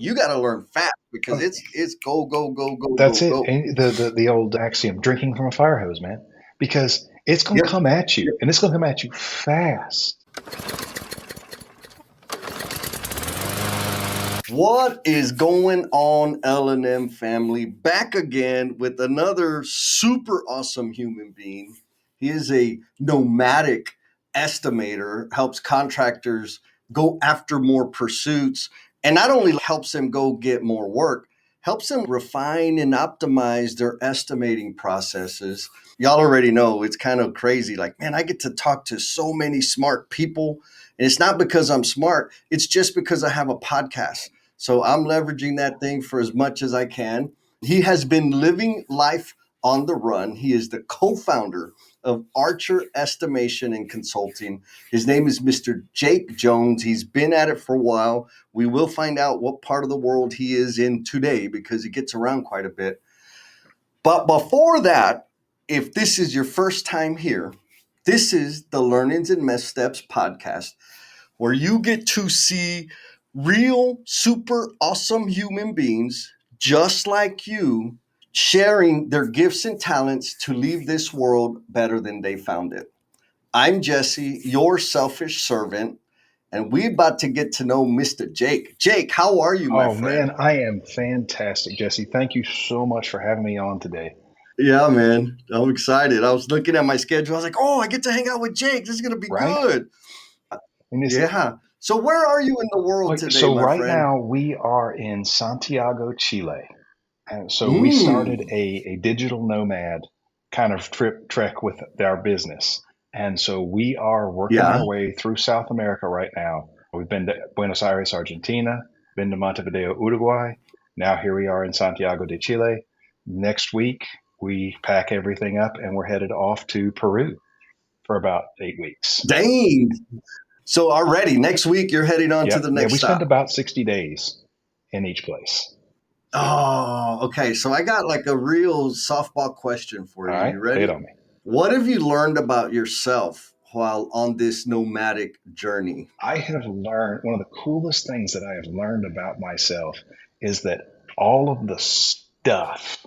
you got to learn fast because it's go, go, go, go, That's go, it. go. And the old axiom, drinking from a fire hose, man, because it's going to Yep. come at you, Yep. and it's going to come at you fast. What is going on, L&M family? Back again with another super awesome human being. He is a nomadic estimator, helps contractors go after more pursuits, and not only helps them go get more work, helps them refine and optimize their estimating processes. Y'all already know it's kind of crazy. Like, man, I get to talk to so many smart people. And it's not because I'm smart, it's just because I have a podcast. So I'm leveraging that thing for as much as I can. He has been living life on the run. He is the co-founder of Archer Estimation and Consulting. His name is Mr. Jake Jones. He's been at it for a while. We will find out what part of the world he is in today because he gets around quite a bit. But before that, if this is your first time here, this is the Learnings and Missteps podcast where you get to see real, super awesome human beings just like you sharing their gifts and talents to leave this world better than they found it. I'm Jesse, your selfish servant, and we're about to get to know Mr. Jake. Jake, how are you, my Oh friend? man, I am fantastic, Jesse. Thank you so much for having me on today. Yeah, man, I'm excited. I was looking at my schedule. I was like, oh, I get to hang out with Jake. This is going to be Right? good. And it's Yeah. So, where are you in the world like today, so. my Right friend? now, we are in Santiago, Chile, and so we started Mm, a digital nomad kind of trek with our business, and so we are working yeah. our way through South America right now. We've been to Buenos Aires, Argentina, been to Montevideo, Uruguay. Now here we are in Santiago de Chile. Next week, we pack everything up and we're headed off to Peru for about 8 weeks. Dang. So already next week you're heading on to Yep. the Yeah, next we spend stop. about 60 days in each place. Oh, okay. So I got like a real softball question for All you. right. You Lay it ready? on me. What have you learned about yourself while on this nomadic journey? I have learned one of the coolest things that I have learned about myself is that all of the stuff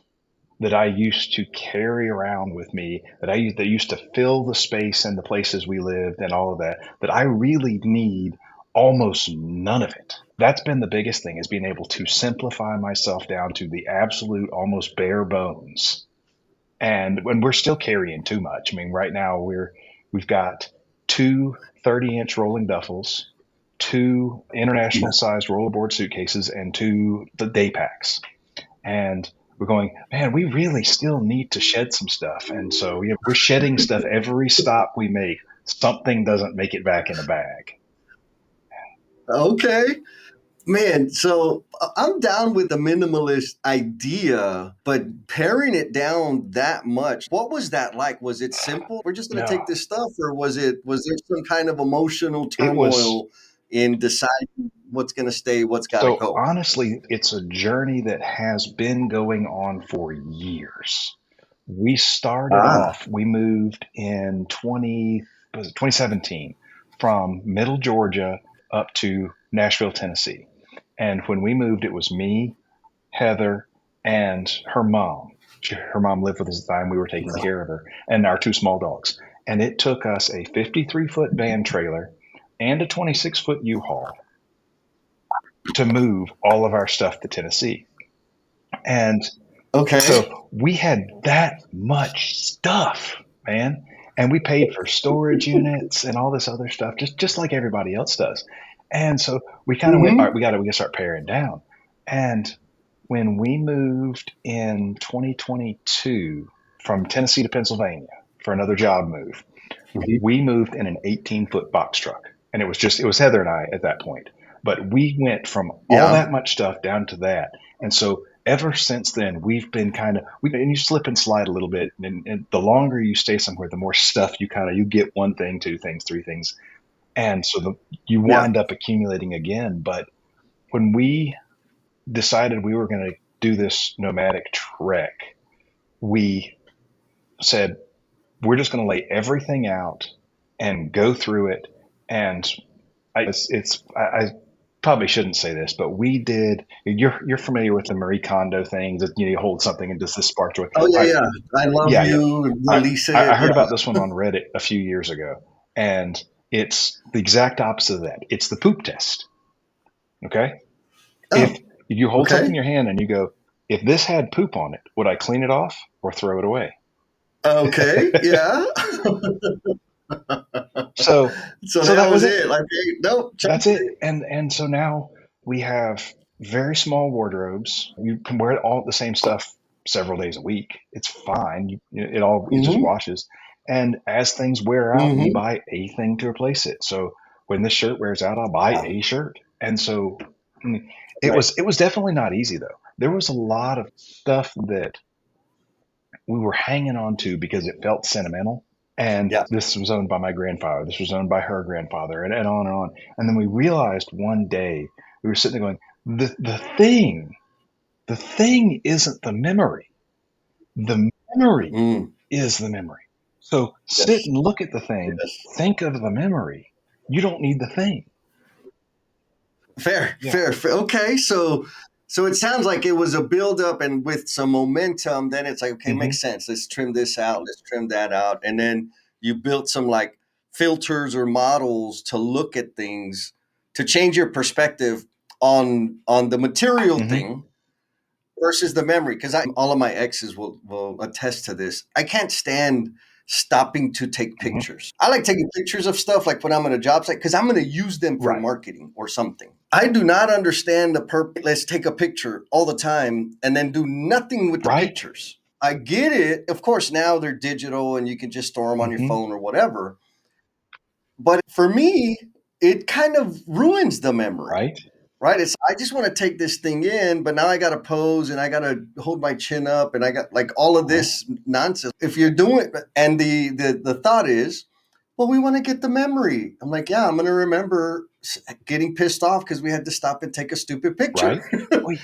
that I used to carry around with me, that used to fill the space and the places we lived and all of that, that I really need almost none of it. That's been the biggest thing is being able to simplify myself down to the absolute almost bare bones. And when we're still carrying too much. I mean, right now we've got two 30-inch rolling duffels, two international sized rollerboard suitcases, and two the day packs. And we're going, man, we really still need to shed some stuff. And so we're shedding stuff every stop we make. Something doesn't make it back in a bag. Okay. Man, so I'm down with the minimalist idea, but paring it down that much, what was that like? Was it simple? We're just going to take No, this stuff, or was there some kind of emotional it was turmoil in deciding what's going to stay, what's got to so go? honestly, it's a journey that has been going on for years. We started Ah, off, we moved in 2017 from middle Georgia up to Nashville, Tennessee. And when we moved, it was me, Heather, and her mom. Her mom lived with us at the time. We were taking care of her, and our two small dogs. And it took us a 53-foot van trailer and a 26-foot U-Haul to move all of our stuff to Tennessee. And okay. so we had that much stuff, man. And we paid for storage units and all this other stuff, just like everybody else does. And so we kind of went, all right, Hmm. we got to start paring down. And when we moved in 2022 from Tennessee to Pennsylvania for another job move, we moved in an 18-foot box truck. And it was Heather and I at that point. But we went from all Yeah. that much stuff down to that. And so ever since then, we've been and you slip and slide a little bit. And the longer you stay somewhere, the more stuff you get one thing, two things, three things. And so you Yeah. wind up accumulating again. But when we decided we were going to do this nomadic trek, we said, we're just going to lay everything out and go through it. And I probably shouldn't say this, but we did. You're familiar with the Marie Kondo things that you hold something and does this spark joy. Oh yeah, I yeah. I love Yeah, yeah. you. I Release I it. heard Yeah. about this one on Reddit a few years ago, and it's the exact opposite of that. It's the poop test. Okay, if Oh, you hold something in okay. your hand and you go, if this had poop on it, would I clean it off or throw it away? Okay. Yeah. So, So so that that was was it. it. Like, hey, nope, check That's it. it. And so now we have very small wardrobes. You can wear all the same stuff several days a week. It's fine. It just Mm-hmm. washes. And as things wear out, you Mm-hmm. buy a thing to replace it. So when this shirt wears out, I'll buy Yeah. a shirt. And so Right. it was definitely not easy though. There was a lot of stuff that we were hanging on to because it felt sentimental. And Yeah. this was owned by my grandfather. This was owned by her grandfather, and on and on. And then we realized one day we were sitting there going, the thing isn't the memory. The memory Mm. is the memory. So sit Yes. and look at the thing, Yes. think of the memory. You don't need the thing. Fair, Yeah. fair, fair. Okay, so it sounds like it was a buildup, and with some momentum, then it's like, okay, Hmm. makes sense. Let's trim this out. Let's trim that out, and then you built some like filters or models to look at things to change your perspective on the material Hmm. thing versus the memory. Because I all of my exes will attest to this. I can't stand stopping to take Hmm. pictures. I like taking pictures of stuff like when I'm on a job site because I'm going to use them for Right. marketing or something. I do not understand the purpose. Let's take a picture all the time and then do nothing with the Right. pictures. I get it. Of course, now they're digital and you can just store them on your Hmm. phone or whatever. But for me, it kind of ruins the memory, Right. right? It's I just want to take this thing in, but now I got to pose and I got to hold my chin up and I got like all of Uh-huh. this nonsense. If you're doing and the thought is, well, we want to get the memory. I'm like, yeah, I'm going to remember getting pissed off because we had to stop and take a stupid picture. Right. Well,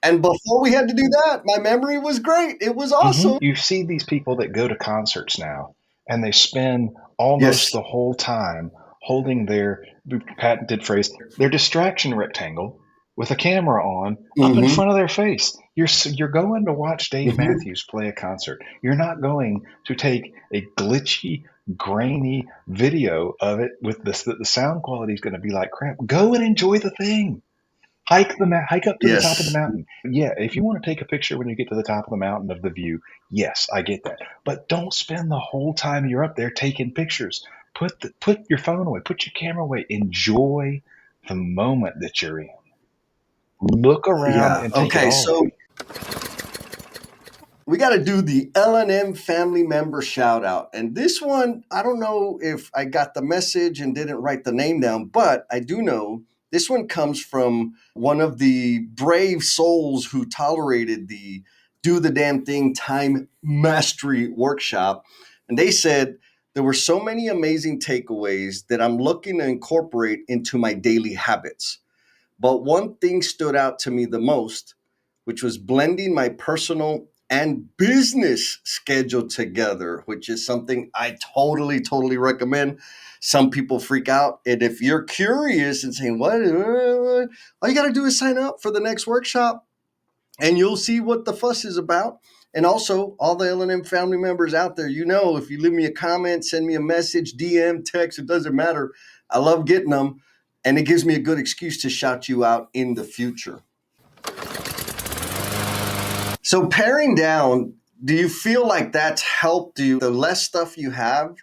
And before we had to do that, my memory was great. It was hmm. awesome. You see these people that go to concerts now, and they spend almost Yes. the whole time holding their patented phrase, their distraction rectangle with a camera on up in Mm-hmm. front of their face. You're going to watch Dave Mm-hmm. Matthews play a concert. You're not going to take a glitchy, grainy video of it with this that the sound quality is going to be like crap. Go and enjoy the thing. Hike up to the top of the Yes. mountain. Yeah, if you want to take a picture when you get to the top of the mountain of the view, yes, I get that. But don't spend the whole time you're up there taking pictures. Put your phone away, put your camera away. Enjoy the moment that you're in. Look around Yeah. and take it Okay. all So in. we got to do the L&M family member shout out. And this one, I don't know if I got the message and didn't write the name down, but I do know this one comes from one of the brave souls who tolerated the Do the Damn Thing Time Mastery workshop. And they said, there were so many amazing takeaways that I'm looking to incorporate into my daily habits. But one thing stood out to me the most, which was blending my personal and business schedule together, which is something I totally, totally recommend. Some people freak out. And if you're curious and saying, what? All you got to do is sign up for the next workshop and you'll see what the fuss is about. And also, all the L&M family members out there, if you leave me a comment, send me a message, DM, text, it doesn't matter. I love getting them, and it gives me a good excuse to shout you out in the future. So, paring down, do you feel like that's helped you? The less stuff you have,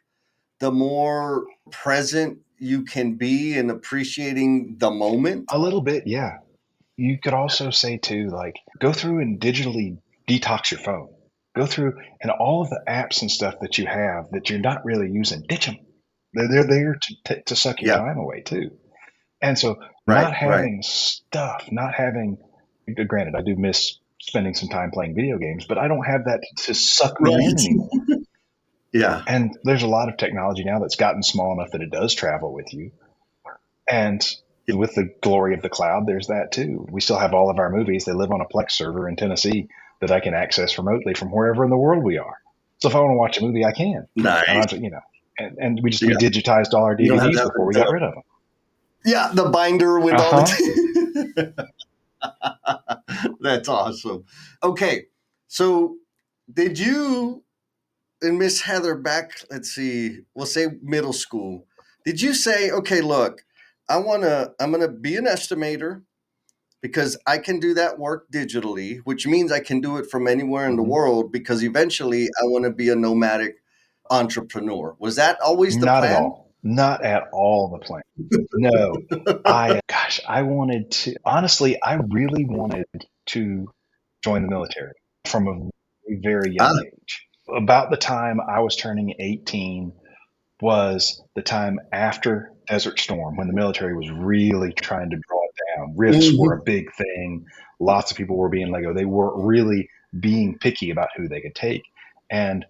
the more present you can be in appreciating the moment? A little bit, yeah. You could also say too, like, go through and digitally detox your phone. Go through and all of the apps and stuff that you have that you're not really using, ditch them. They're there to suck your Yeah, time away too. And so, right, not right. having stuff, not having, granted, I do miss spending some time playing video games, but I don't have that to suck me in Right. anymore. Yeah. And there's a lot of technology now that's gotten small enough that it does travel with you. And with the glory of the cloud, there's that too. We still have all of our movies. They live on a Plex server in Tennessee that I can access remotely from wherever in the world we are. So if I want to watch a movie, I can. I don't Nice. have to, and we Yeah. digitized all our You don't have to DVDs have before we it. got rid of them. Yeah, the binder with all Uh-huh. the. That's awesome. Okay, so did you and Miss Heather back? Let's see. We'll say middle school. Did you say, okay, look, I'm gonna be an estimator because I can do that work digitally, which means I can do it from anywhere in the Mhm. world because eventually I want to be a nomadic entrepreneur. Was that always the Not at plan? all. Not at all the plan. No. I wanted to, honestly, I really wanted to join the military from a very Ah, young age. About the time I was turning 18 was the time after Desert Storm when the military was really trying to draw it down. Rifts were a mhm, big thing. Lots of people were being let go. They were really being picky about who they could take. And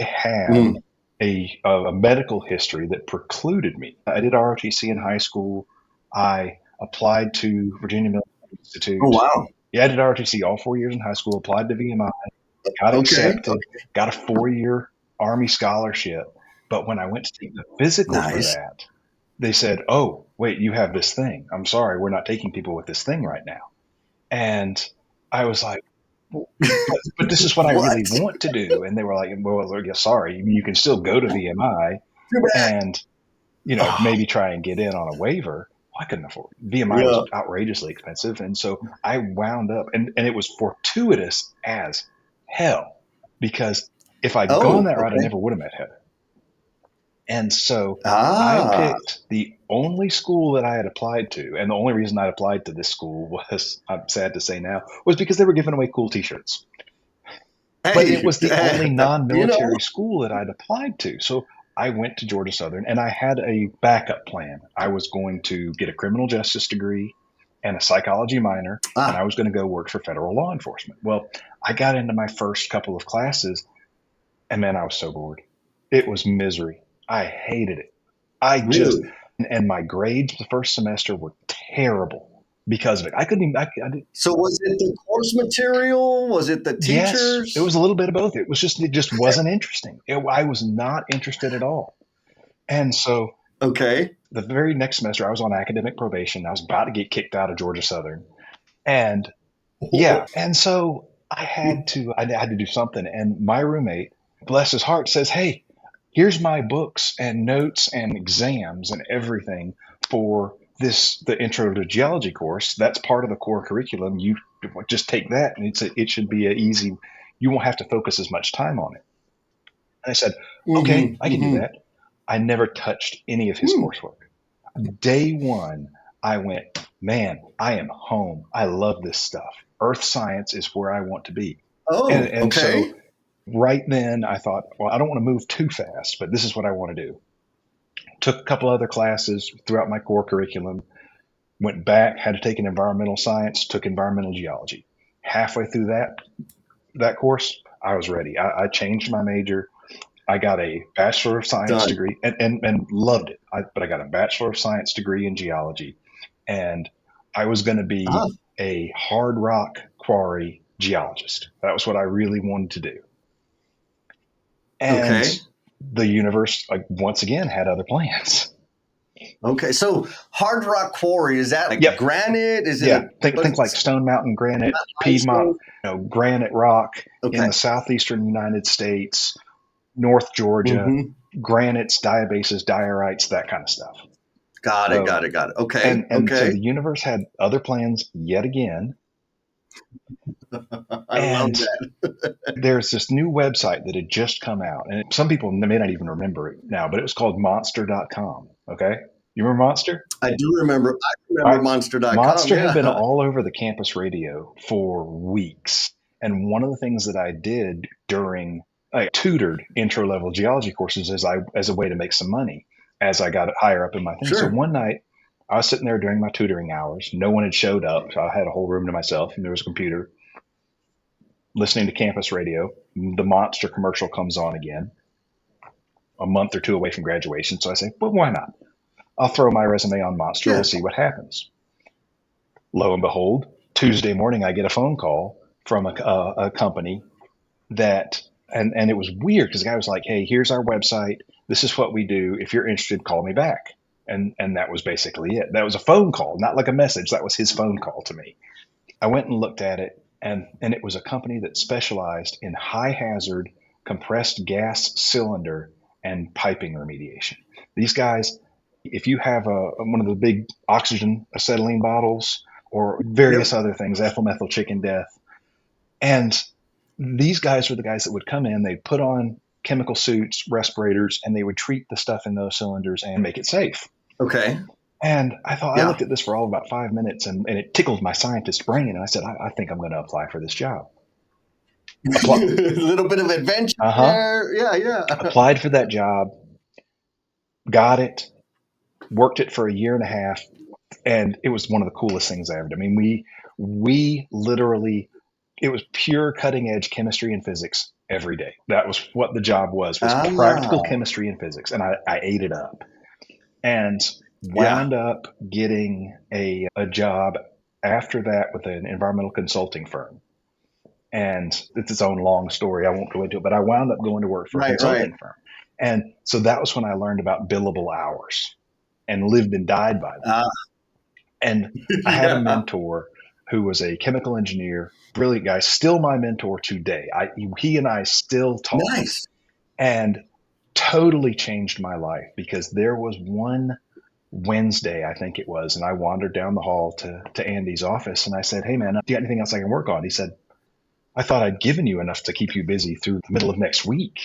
I had mm. a medical history that precluded me. I did ROTC in high school. I applied to Virginia Military Oh, Institute. wow. Yeah, I did ROTC all 4 years in high school, applied to VMI, got Okay. accepted, got a 4 year Army scholarship. But when I went to take the physical for Nice. that, they said, "Oh, wait, you have this thing. I'm sorry, we're not taking people with this thing right now." And I was like, "Well, but this is what I What? really want to do." And they were like, "Well, yeah, sorry, you can still go to VMI Too bad. and Oh, maybe try and get in on a waiver." Well, I couldn't afford it. VMI yeah. was outrageously expensive, and so I wound up, and it was fortuitous as hell because if I'd gone Oh, that route, I okay. never would have met Heather. And so I Ah, picked the only school that I had applied to, and the only reason I applied to this school was, I'm sad to say now, was because they were giving away cool T-shirts. But it hey, was the only you know. non-military school that I'd applied to. So I went to Georgia Southern, and I had a backup plan. I was going to get a criminal justice degree and a psychology minor, and Ah, I was going to go work for federal law enforcement. Well, I got into my first couple of classes, and man, I was so bored. It was misery. I hated it. I just, really? and my grades the first semester were terrible because of it. I couldn't even, I did, So was it the course material? Was it the yes, it was teachers? a little bit of both. It just wasn't interesting. I was not interested at all. And so Okay. the very next semester, I was on academic probation. I was about to get kicked out of Georgia Southern. And yeah, and so I had to do something. And my roommate, bless his heart, says, "Hey, here's my books and notes and exams and everything for the intro to geology course. That's part of the core curriculum. You just take that, and it should be a easy. You won't have to focus as much time on it." And I said, "Okay, Mhm, I can do mhm. that." I never touched any of his Hmm. coursework. Day one, I went, "Man, I am home. I love this stuff. Earth science is where I want to be." Oh, And so okay. right then I thought, well, I don't want to move too fast, but this is what I want to do. Took a couple other classes throughout my core curriculum, went back, had to take an environmental science, took environmental geology. Halfway through that course, I was ready. I changed my major. I got a Bachelor of Science Done. degree and loved it. But I got a Bachelor of Science degree in geology, and I was going to Ah, be a hard rock quarry geologist. That was what I really wanted to do. And okay. the universe, like, once again, had other plans. Okay. So hard rock quarry, is that like Yep. granite? Is it Yeah. a Think what think like is Stone Mountain granite, Piedmont, limestone? granite rock in Okay. the southeastern United States, North Georgia, Mm-hmm. granites, diabases, diorites, that kind of stuff. Got it, So got it, got it. Okay, and so okay. the universe had other plans yet again. I love And that. there's this new website that had just come out, and some people may not even remember it now, but it was called monster.com. Okay. You remember Monster? I do remember. I All remember right. monster.com. Monster had been Yeah. all over the campus radio for weeks. And one of the things that I did during, I tutored intro level geology courses as a way to make some money as I got higher up in my thing. So Sure. one night I was sitting there during my tutoring hours. No one had showed up. So I had a whole room to myself, and there was a computer listening to campus radio. The Monster commercial comes on again a month or two away from graduation. So I say, well, why not? I'll throw my resume on Monster. We'll Yeah. see what happens. Lo and behold, Tuesday morning, I get a phone call from a company that, and it was weird because the guy was like, "Hey, here's our website. This is what we do. If you're interested, call me back." And that was basically it. That was a phone call, not like a message. That was his phone call to me. I went and looked at it, and it was a company that specialized in high hazard compressed gas cylinder and piping remediation. These guys, if you have one of the big oxygen acetylene bottles or various Yep. other things, ethyl methyl chicken death, and these guys were the guys that would come in, they'd put on chemical suits, respirators, and they would treat the stuff in those cylinders and make it safe. Okay. And I thought, I Yeah. looked at this for all about 5 minutes, and it tickled my scientist brain. And I said, I think I'm going to apply for this job. A little bit of adventure Uh huh. there. Yeah, yeah. Applied for that job, got it, worked it for a year and a half, and it was one of the coolest things I ever did. I mean, we literally, it was pure cutting edge chemistry and physics every day. That was what the job was practical Ah, chemistry and physics, and I ate it up. And yeah. wound up getting a job after that with an environmental consulting firm. And it's its own long story. I won't go into it, but I wound up going to work for a Right, right. consulting firm. And so that was when I learned about billable hours and lived and died by them. Ah, And I had a yeah. mentor who was a chemical engineer, brilliant guy, still my mentor today. He and I still talk, Nice. and totally changed my life because there was one Wednesday, I think it was, and I wandered down the hall to Andy's office and I said, "Hey man, do you got anything else I can work on?" He said, "I thought I'd given you enough to keep you busy through the middle of next week."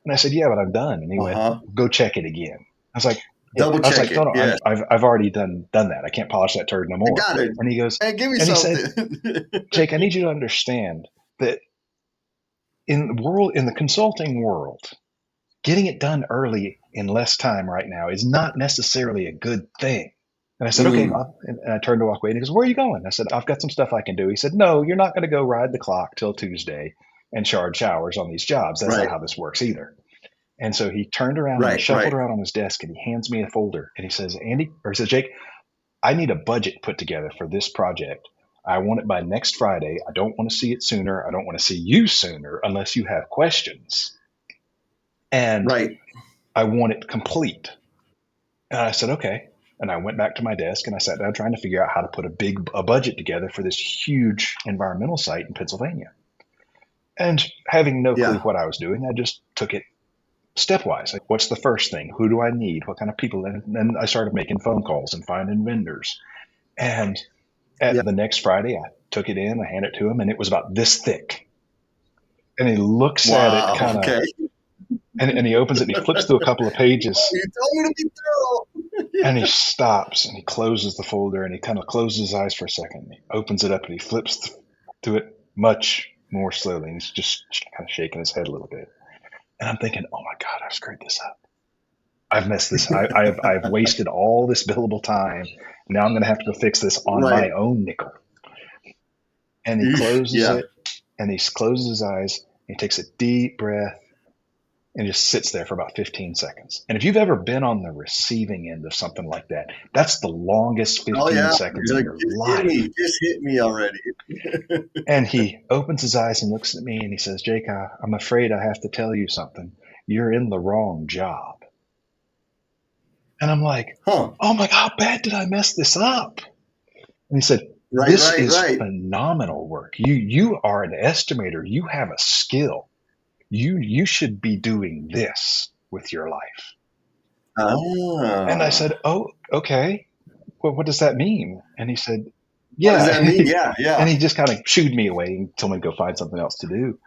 And I said, "Yeah, but I'm done." And he went, Uh-huh. "Go check it again." I was like, Double check "No, it. no, Yes. I've already done that. I can't polish that turd no I more." got it. And he goes, Man, give me and he said, something. "Jake, I need you to understand that in the consulting world, getting it done early in less time right now is not necessarily a good thing." And I said, "Okay." Mm, And I turned to walk away. And he goes, "Where are you going?" I said, "I've got some stuff I can do." He said, "No, you're not going to go ride the clock till Tuesday and charge hours on these jobs. That's not right, how this works either." And so he turned around and he right, shuffled right. around on his desk and he hands me a folder and he says, "Andy," or he says, "Jake, I need a budget put together for this project. I want it by next Friday. I don't want to see it sooner. I don't want to see you sooner unless you have questions. And Right. I want it complete." And I said, "Okay." And I went back to my desk and I sat down trying to figure out how to put a budget together for this huge environmental site in Pennsylvania. And having no clue Yeah. what I was doing, I just took it stepwise. Like, what's the first thing? Who do I need? What kind of people? And then I started making phone calls and finding vendors. And Yeah. at the next Friday, I took it in, I handed it to him, and it was about this thick. And he looks at it Wow. kind of, Okay. and he opens it and he flips through a couple of pages You told me to be and he thorough. stops and he closes the folder and he kind of closes his eyes for a second. And he opens it up and he flips through it much more slowly. And he's just kind of shaking his head a little bit. And I'm thinking, oh my God, I've screwed this up. I've messed this. I've wasted all this billable time. Now I'm going to have to go fix this on Right. my own nickel. And he Eesh. closes Yeah. it and he closes his eyes. And he takes a deep breath and just sits there for about 15 seconds. And if you've ever been on the receiving end of something like that, that's the longest Oh 15 yeah. seconds You're in like, your just hit life. me. Just hit me already. And he opens his eyes and looks at me and he says, "Jake, I'm afraid I have to tell you something. You're in the wrong job." And I'm like, Huh. "Oh my God, how bad did I mess this up?" And he said, Right, "This right, is right. phenomenal work. You are an estimator. You have a skill. You should be doing this with your life." And I Ah. said, "Oh, okay. Well, what does that mean?" And he said, What does "Yeah." that mean? Yeah, And yeah. he just kind of shooed me away and told me to go find something else to do.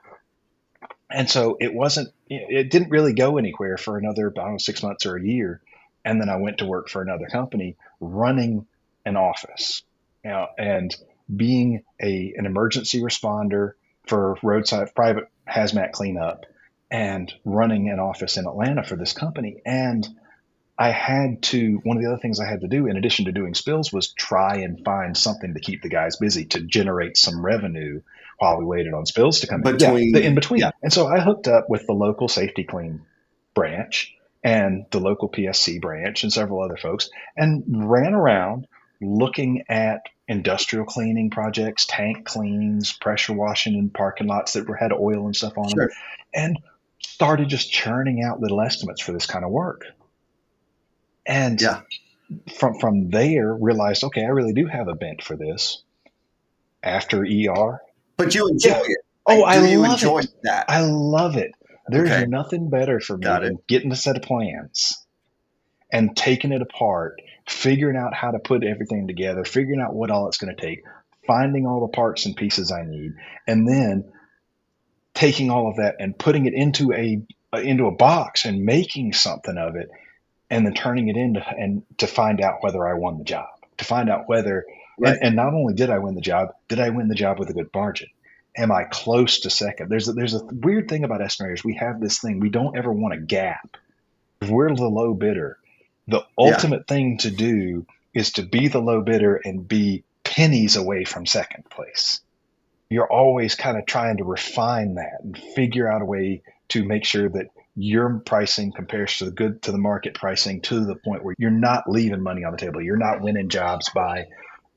And so it didn't really go anywhere for another, I don't know, 6 months or a year. And then I went to work for another company running an office, and being an emergency responder for roadside private hazmat cleanup and running an office in Atlanta for this company. And one of the other things I had to do in addition to doing spills was try and find something to keep the guys busy to generate some revenue while we waited on spills to come in. Yeah, the in Between. Yeah. between. And so I hooked up with the local Safety Clean branch and the local PSC branch and several other folks and ran around looking at industrial cleaning projects, tank cleans, pressure washing in parking lots that had oil and stuff on them, Sure. and started just churning out little estimates for this kind of work. And Yeah. from there, realized, okay, I really do have a bent for this. After ER, But you enjoy yeah. it. Oh, Like, I do you love enjoy it. that? I love it. There's Okay, nothing better for me got it. than getting a set of plans and taking it apart, figuring out how to put everything together, figuring out what all it's going to take, finding all the parts and pieces I need, and then taking all of that and putting it into a box and making something of it, and then turning it into and to find out whether I won the job, to find out whether Right. and not only did I win the job, did I win the job with a good margin? Am I close to second? There's a weird thing about estimators. We have this thing, we don't ever want a gap. If we're the low bidder, the Yeah. ultimate thing to do is to be the low bidder and be pennies away from second place. You're always kind of trying to refine that and figure out a way to make sure that your pricing compares to the market pricing, to the point where you're not leaving money on the table. You're not winning jobs by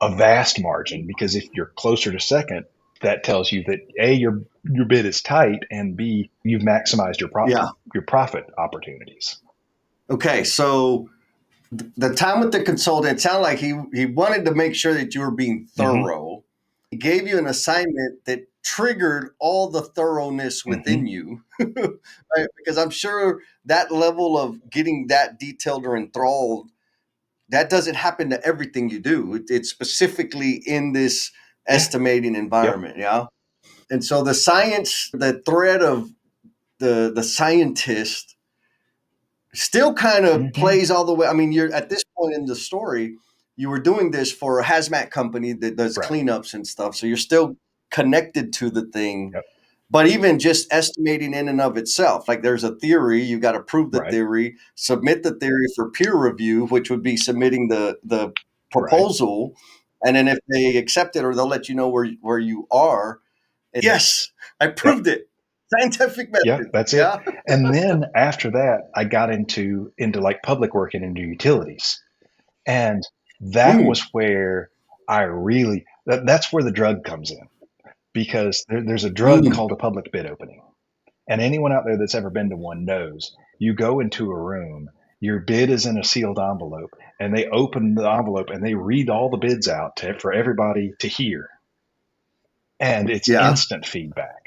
a vast margin, because if you're closer to second, that tells you that A, your bid is tight, and B, you've maximized Yeah. your profit opportunities. Okay. So the time with the consultant, it sounded like he wanted to make sure that you were being Hmm. thorough. He gave you an assignment that triggered all the thoroughness within Hmm. you, right? Because I'm sure that level of getting that detailed or enthralled, that doesn't happen to everything you do. It's specifically in this Yeah. estimating Yep. environment, yeah. And so the science, the thread of the scientist still kind of Hmm. plays all the way. I mean, you're at this point in the story, you were doing this for a hazmat company that does Right. cleanups and stuff. So you're still connected to the thing. Yep. But even just estimating in and of itself, like there's a theory, you got to prove the Right. theory, submit the theory for peer review, which would be submitting the Right. proposal, and then if they accept it, or they'll let you know where you are. And yes, I Yep. proved it. Scientific Yeah, method. that's it. Yeah. And then after that, I got into like public work and into utilities. And that was Mm, where that's where the drug comes in, because there's a drug mm, called a public bid opening. And anyone out there that's ever been to one knows, you go into a room, your bid is in a sealed envelope, and they open the envelope and they read all the bids out for everybody to hear. And it's yeah. instant feedback.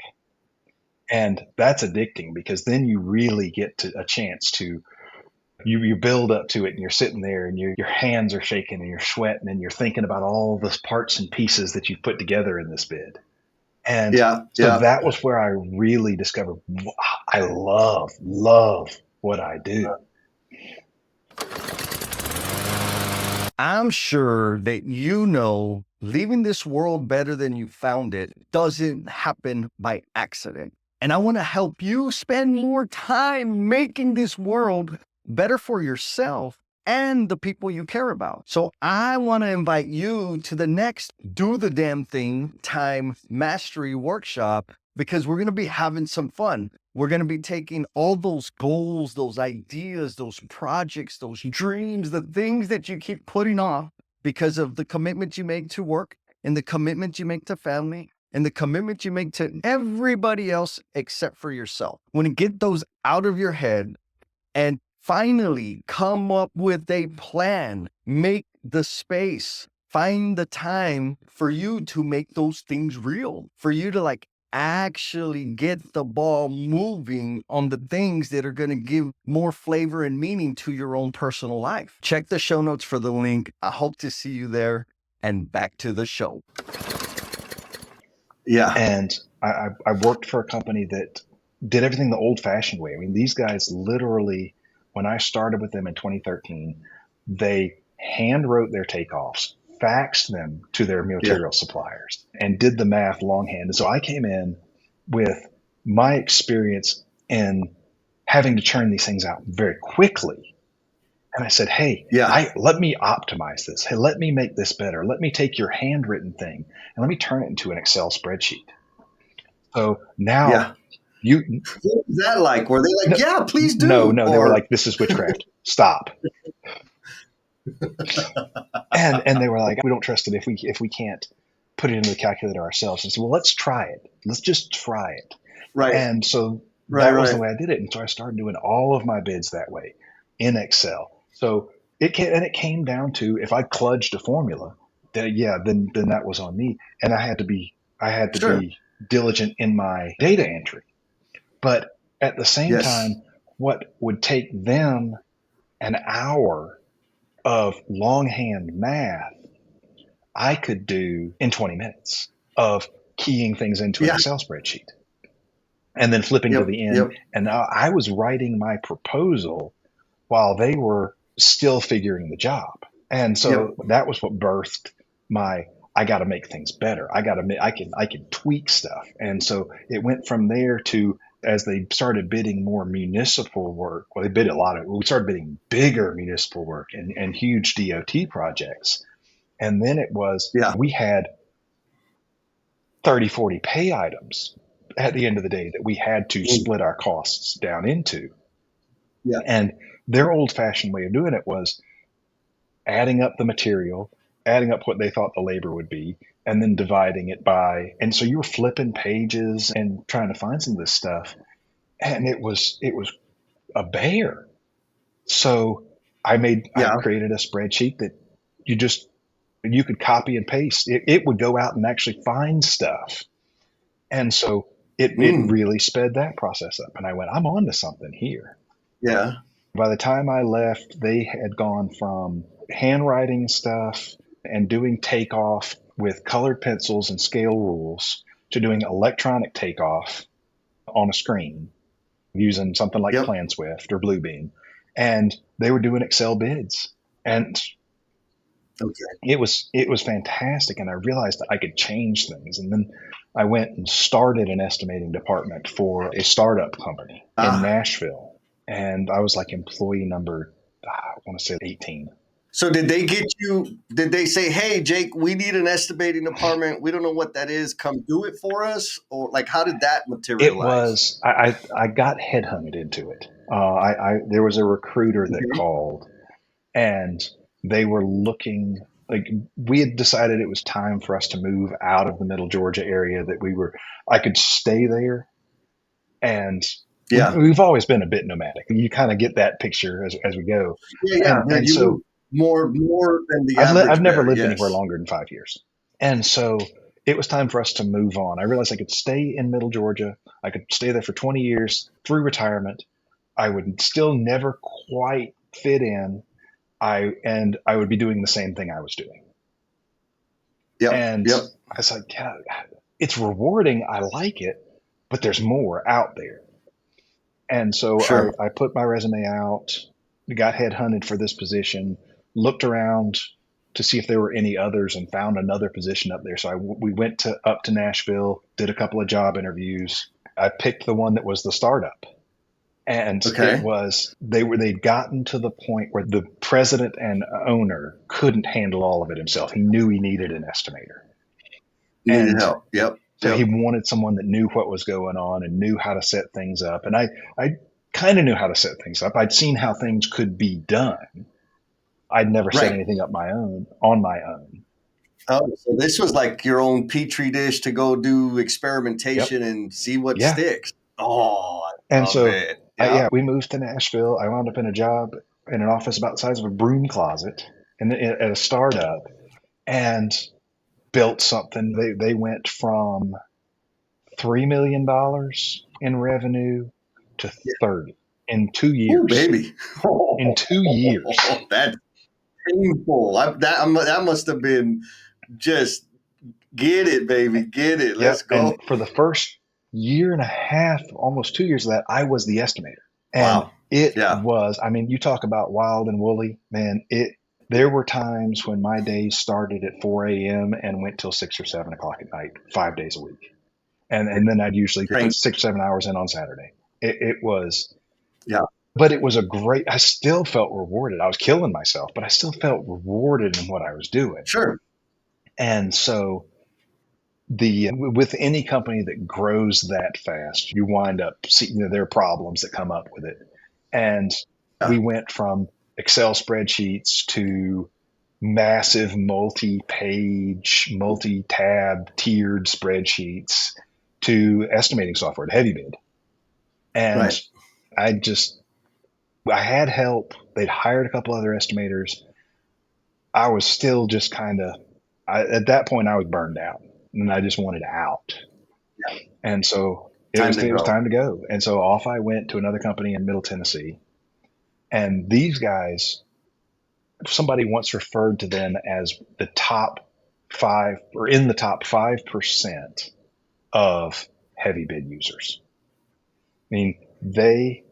And that's addicting, because then you really get to a chance to you build up to it, and you're sitting there and your hands are shaking and you're sweating and you're thinking about all the parts and pieces that you've put together in this bid. And Yeah. so Yeah. that was where I really discovered I love what I do. I'm sure that leaving this world better than you found it doesn't happen by accident. And I want to help you spend more time making this world better for yourself and the people you care about. So I want to invite you to the next Do the Damn Thing Time Mastery Workshop, because we're going to be having some fun. We're going to be taking all those goals, those ideas, those projects, those dreams, the things that you keep putting off because of the commitment you make to work, and the commitment you make to family, and the commitment you make to everybody else except for yourself. When you get those out of your head and finally come up with a plan, make the space, find the time for you to make those things real, for you to actually get the ball moving on the things that are going to give more flavor and meaning to your own personal life. Check the show notes for the link. I hope to see you there. And back to the show. Yeah. And I worked for a company that did everything the old fashioned way. I mean, these guys literally, when I started with them in 2013, they hand wrote their takeoffs, faxed them to their Yeah. material suppliers, and did the math longhand. And so I came in with my experience in having to churn these things out very quickly. And I said, hey, Yeah. let me optimize this. Hey, let me make this better. Let me take your handwritten thing and let me turn it into an Excel spreadsheet. So now Yeah. you What was that like? Were they like, no, yeah, please no, do? no, they were Or like, this is witchcraft. Stop. And they were like, we don't trust it if we can't put it into the calculator ourselves. And so, well, let's try it. Let's just try it. right, And so right, that was the right. way I did it. And so I started doing all of my bids that way in Excel. So it came down to, if I kludged a formula, then that was on me, and I had to Sure. be diligent in my data entry. But at the same Yes. time, what would take them an hour of longhand math, I could do in 20 minutes of keying things into an Yeah. Excel spreadsheet and then flipping to Yep. the end. Yep. And I was writing my proposal while they were still figuring the job. And Yep. so that was what birthed my, I got to make things better. I can tweak stuff. And so it went from there to, as they started bidding more municipal work, well, we started bidding bigger municipal work and huge DOT projects. And then it was, Yeah. we had 30, 40 pay items at the end of the day that we had to Mm. split our costs down into. Yeah. And their old fashioned way of doing it was adding up the material, adding up what they thought the labor would be, and then dividing it by. And so you were flipping pages and trying to find some of this stuff. And it was a bear. So I Yeah. created a spreadsheet that you could copy and paste. It would go out and actually find stuff. And so it Mm. really sped that process up. And I went, I'm on to something here. Yeah. By the time I left, they had gone from handwriting stuff and doing takeoff with colored pencils and scale rules to doing electronic takeoff on a screen using something like Yep. PlanSwift or Bluebeam. And they were doing Excel bids. And Okay. it was fantastic. And I realized that I could change things. And then I went and started an estimating department for a startup company in Ah. Nashville. And I was like employee number, I want to say 18. So did they get you? Did they say, "Hey, Jake, we need an estimating department. We don't know what that is. Come do it for us," or like how did that It materialize? was, I got headhunted into it. There was a recruiter that Okay. called and they were looking, like, we had decided it was time for us to move out of the middle Georgia area, that I could stay there. And Yeah. we've always been a bit nomadic. You kind of get that picture as we go. Yeah. Yeah. And, Yeah. and You so move more than the I've average never bear. lived anywhere Yes. longer than 5 years. And so it was time for us to move on. I realized I could stay in middle Georgia. I could stay there for 20 years through retirement. I would still never quite fit in. I would be doing the same thing I was doing. Yep. And Yep. I was like, yeah, it's rewarding. I like it, but there's more out there. And so Sure. I put my resume out, got headhunted for this position, looked around to see if there were any others, and found another position up there. So we went up to Nashville, did a couple of job interviews. I picked the one that was the startup. And Okay. they'd gotten to the point where the president and owner couldn't handle all of it himself. He knew he needed an estimator. You needed And help. Yep. so he Yep. wanted someone that knew what was going on and knew how to set things up. And I kind of knew how to set things up. I'd seen how things could be done. I'd never set Right. anything up on my own. Oh, so this was like your own petri dish to go do Yep. experimentation and see what Yeah. sticks. Oh, I And love so, it. Yeah. we moved to Nashville. I wound up in a job in an office about the size of a broom closet at a startup and built something. They went from $3 million in revenue to 30 in 2 years. Ooh, baby. In 2 years. That's painful. That must have been just get it, baby. Get it. Let's Yep. go. And for the first year and a half, almost 2 years of that, I was the estimator. And Wow. it Yeah. was, I mean, you talk about wild and woolly, man, there were times when my days started at 4 a.m. and went till 6 or 7 o'clock at night, 5 days a week. And then I'd usually put 6 or 7 hours in on Saturday. It was, Yeah. but it was I still felt rewarded. I was killing myself, but I still felt rewarded in what I was doing. Sure. And so with any company that grows that fast, you wind up seeing, there are problems that come up with it. And Yeah. we went from Excel spreadsheets to massive multi-page, multi-tab tiered spreadsheets to estimating software, to heavy bid. And Right. I had help. They'd hired a couple other estimators. I was still just kind of, at that point, I was burned out and I just wanted out. And so it was time to go. And so off I went to another company in Middle Tennessee. And these guys, somebody once referred to them as the top 5 or in the top 5% of heavy bid users. I mean,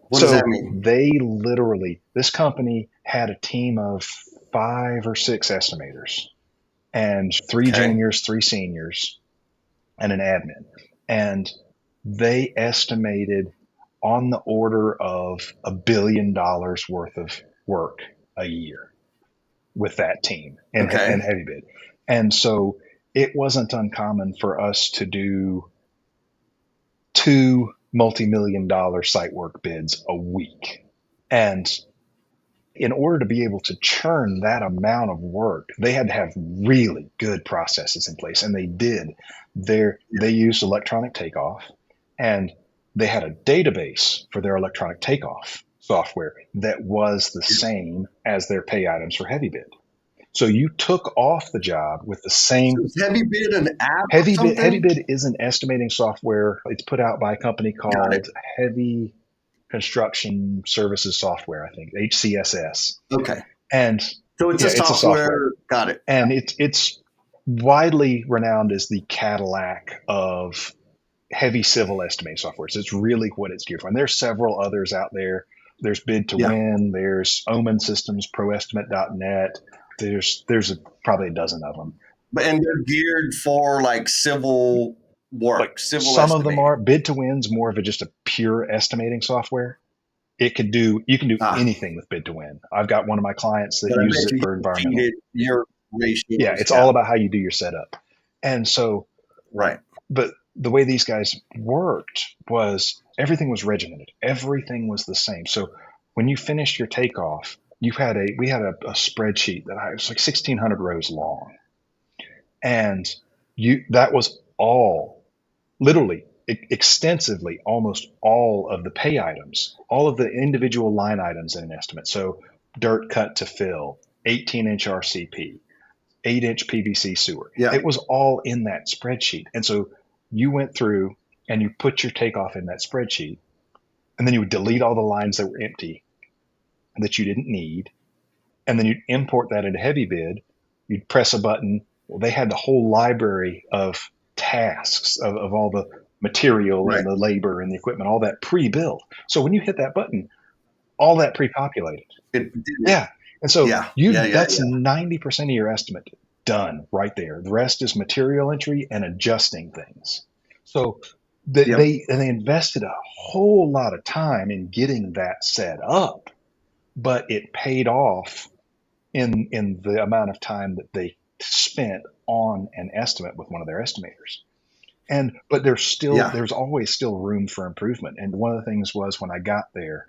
What does that mean? they literally, this company had a team of 5 or 6 estimators and 3 juniors, 3 seniors, and an admin. And they estimated on the order of $1 billion worth of work a year with that team and heavy bid. And so it wasn't uncommon for us to do 2 multi-million-dollar site work bids a week. And in order to be able to churn that amount of work, they had to have really good processes in place. And they did. They used electronic takeoff, and they had a database for their electronic takeoff software that was the same as their pay items for heavy bid. So you took off the job with the same. So is Heavy Bid an app or something? Heavy Bid is an estimating software. It's put out by a company called Heavy Construction Services Software, I think, HCSS. Okay. And so it's a software. Got it. And it's widely renowned as the Cadillac of heavy civil estimating software. So it's really what it's geared for. And there's several others out there. There's Bid to Win. There's Omen Systems, ProEstimate.net. There's probably a dozen of them. And they're geared for like civil work. Like civil some estimating. of them are. Bid to Win's more of just a pure estimating software. You can do anything with Bid to Win. I've got one of my clients that uses it for environmental. Your ratios. Yeah, it's all about how you do your setup. And so, but the way these guys worked was everything was regimented. Everything was the same. So when you finished your takeoff, we had a spreadsheet that was like 1,600 rows long, and that was all, literally, extensively, almost all of the pay items, all of the individual line items in an estimate. So dirt cut to fill, 18-inch RCP, 8-inch PVC sewer. It was all in that spreadsheet. And so you went through and you put your takeoff in that spreadsheet, and then you would delete all the lines that were empty that you didn't need. And then you'd import that into Heavy Bid. You'd press a button. Well, they had the whole library of tasks of all the material and the labor and the equipment, all that pre-built. So when you hit that button, all that pre-populated. And so that's 90% of your estimate done right there. The rest is material entry and adjusting things. So they invested a whole lot of time in getting that set up, but it paid off in the amount of time that they spent on an estimate with one of their estimators. But there's always still room for improvement. And one of the things was, when I got there,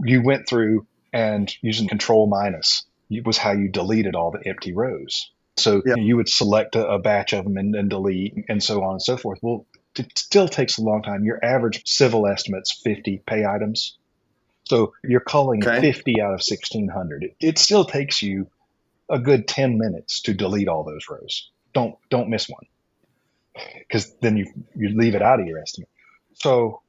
you went through and using Control minus was how you deleted all the empty rows. So you would select a batch of them and delete and so on and so forth. Well, it still takes a long time. Your average civil estimate's 50 pay items. So you're culling 50 out of 1,600. It still takes you a good 10 minutes to delete all those rows. Don't miss one, because then you leave it out of your estimate. So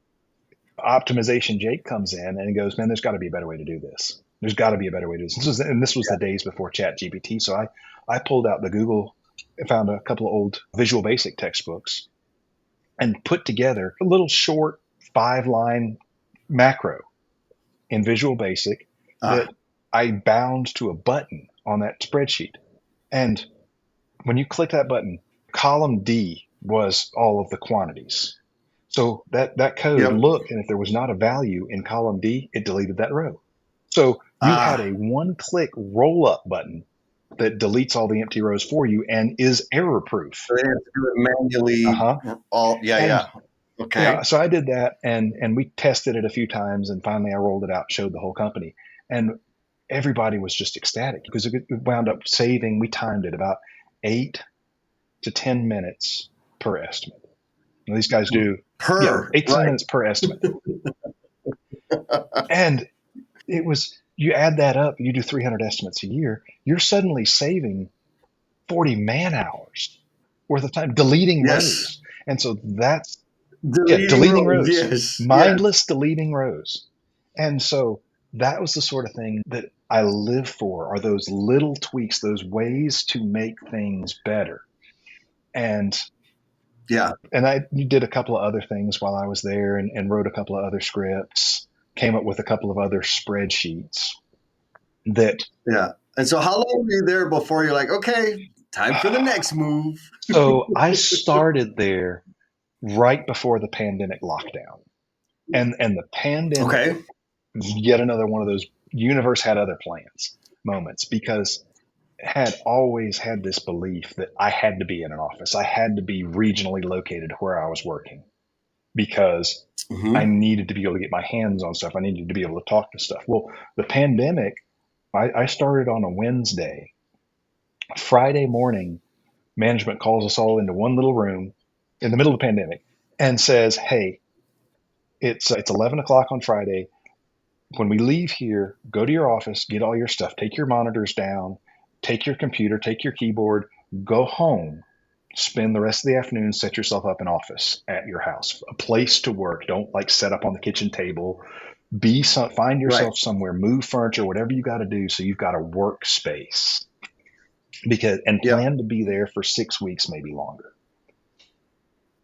Optimization Jake comes in and he goes, man, there's got to be a better way to do this. There's got to be a better way to do this. This was the days before ChatGPT. So I pulled out the Google and found a couple of old Visual Basic textbooks and put together a little short 5-line macro in Visual Basic that I bound to a button on that spreadsheet. And when you click that button, column D was all of the quantities. So that code looked, and if there was not a value in column D, it deleted that row. So you had a one-click roll-up button that deletes all the empty rows for you and is error-proof. So they have to do it manually. Okay. So I did that, and we tested it a few times, and finally I rolled it out, showed the whole company. And everybody was just ecstatic because it wound up saving, we timed it, about 8 to 10 minutes per estimate. And these guys do 8 to 10 minutes per estimate. And it was, you add that up, you do 300 estimates a year, you're suddenly saving 40 man hours worth of time deleting Yes. rows. And so that's, yeah, Deleting deleting rows. rows, Yes. Yes. mindless deleting rows. And so that was the sort of thing that I live for, are those little tweaks, those ways to make things better. And Yeah. I did a couple of other things while I was there, and wrote a couple of other scripts, came up with a couple of other spreadsheets that, Yeah. And so how long were you there before you're like, okay, time for the next move? so I started there right before the pandemic lockdown. And the pandemic, Okay. yet another one of those universe had other plans moments, because had always had this belief that I had to be in an office. I had to be regionally located where I was working, because I Hmm. needed to be able to get my hands on stuff. I needed to be able to talk to stuff. Well, the pandemic, I started on a Wednesday. Friday morning, management calls us all into one little room in the middle of the pandemic and says, "Hey, it's 11 o'clock on Friday. When we leave here, go to your office, get all your stuff, take your monitors down, take your computer, take your keyboard, go home, spend the rest of the afternoon, set yourself up an office at your house, a place to work. Don't like set up on the kitchen table. Find Right. yourself somewhere, move furniture, whatever you got to do, so you've got a workspace, and Yeah. plan to be there for 6 weeks, maybe longer."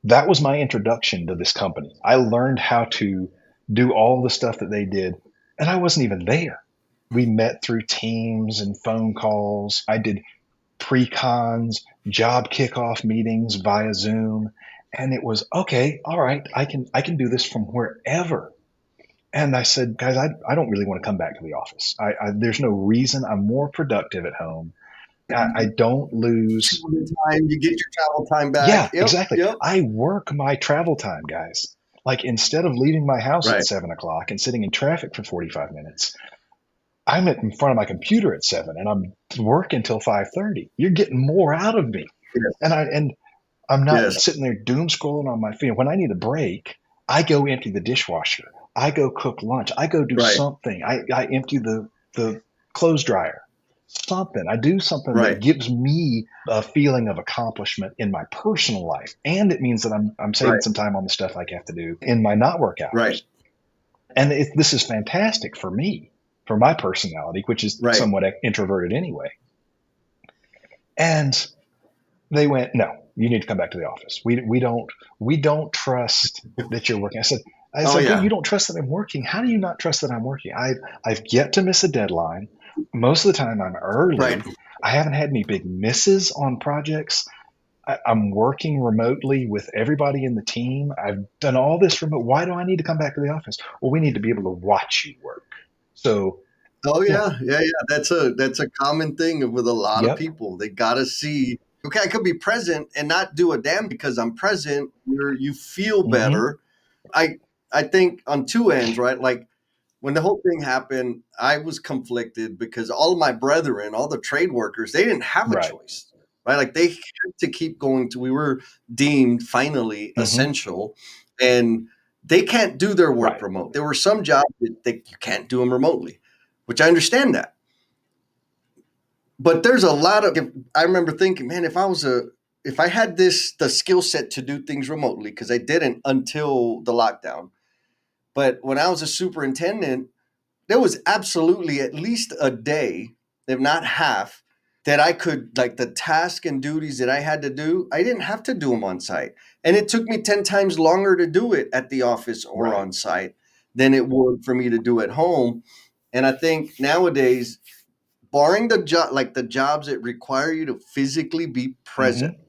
That was my introduction to this company. I learned how to do all the stuff that they did, and I wasn't even there. We met through Teams and phone calls. I did pre-cons, job kickoff meetings via Zoom, and it was okay. All right, I can do this from wherever. And I said, "Guys, I don't really want to come back to the office. There's no reason. I'm more productive at home. I don't lose." Travel time, you get your travel time Yeah, back. Yep. exactly. Yep. I work my travel time, guys. Like, instead of leaving my house at Right. 7 o'clock and sitting in traffic for 45 minutes, I'm in front of my computer at 7 and I'm working till 5:30. You're getting more out of me. Yes. And I'm not Yes. sitting there doom scrolling on my phone. When I need a break, I go empty the dishwasher. I go cook lunch. I go do Right. something. I empty the clothes dryer. Something. I do something that Right. gives me a feeling of accomplishment in my personal life. And it means that I'm saving Right. some time on the stuff I have to do in my not work Right. hours. And this is fantastic for me, for my personality, which is Right. somewhat introverted anyway. And they went, "No, you need to come back to the office. We don't trust that you're working." I Oh said, "Well, you yeah. don't trust that I'm working. How do you not trust that I'm working? I've yet to miss a deadline. Most of the time I'm Right. early. I haven't had any big misses on projects. I'm working remotely with everybody in the team. I've done all this remote. Why do I need to come back to the office?" "Well, we need to be able to watch you work." So, Oh yeah, yeah. Yeah. Yeah. That's a common thing with a lot of yep, people. They gotta see. Okay, I could be present and not do a damn because I'm present. You feel hmm better. I think on two ends, right? Like when the whole thing happened, I was conflicted because all of my brethren, all the trade workers, they didn't have a right, choice, right? Like they had to keep going to, we were deemed finally hmm essential and they can't do their work right, remote. There were some jobs that you can't do them remotely, which I understand that. But there's a lot of, I remember thinking, man, if I had the skill set to do things remotely, because I didn't until the lockdown. But when I was a superintendent, there was absolutely at least a day, if not half, that I could like the task and duties that I had to do, I didn't have to do them on site. And it took me 10 times longer to do it at the office or right, on site than it would for me to do at home. And I think nowadays, barring the job like the jobs that require you to physically be present, hmm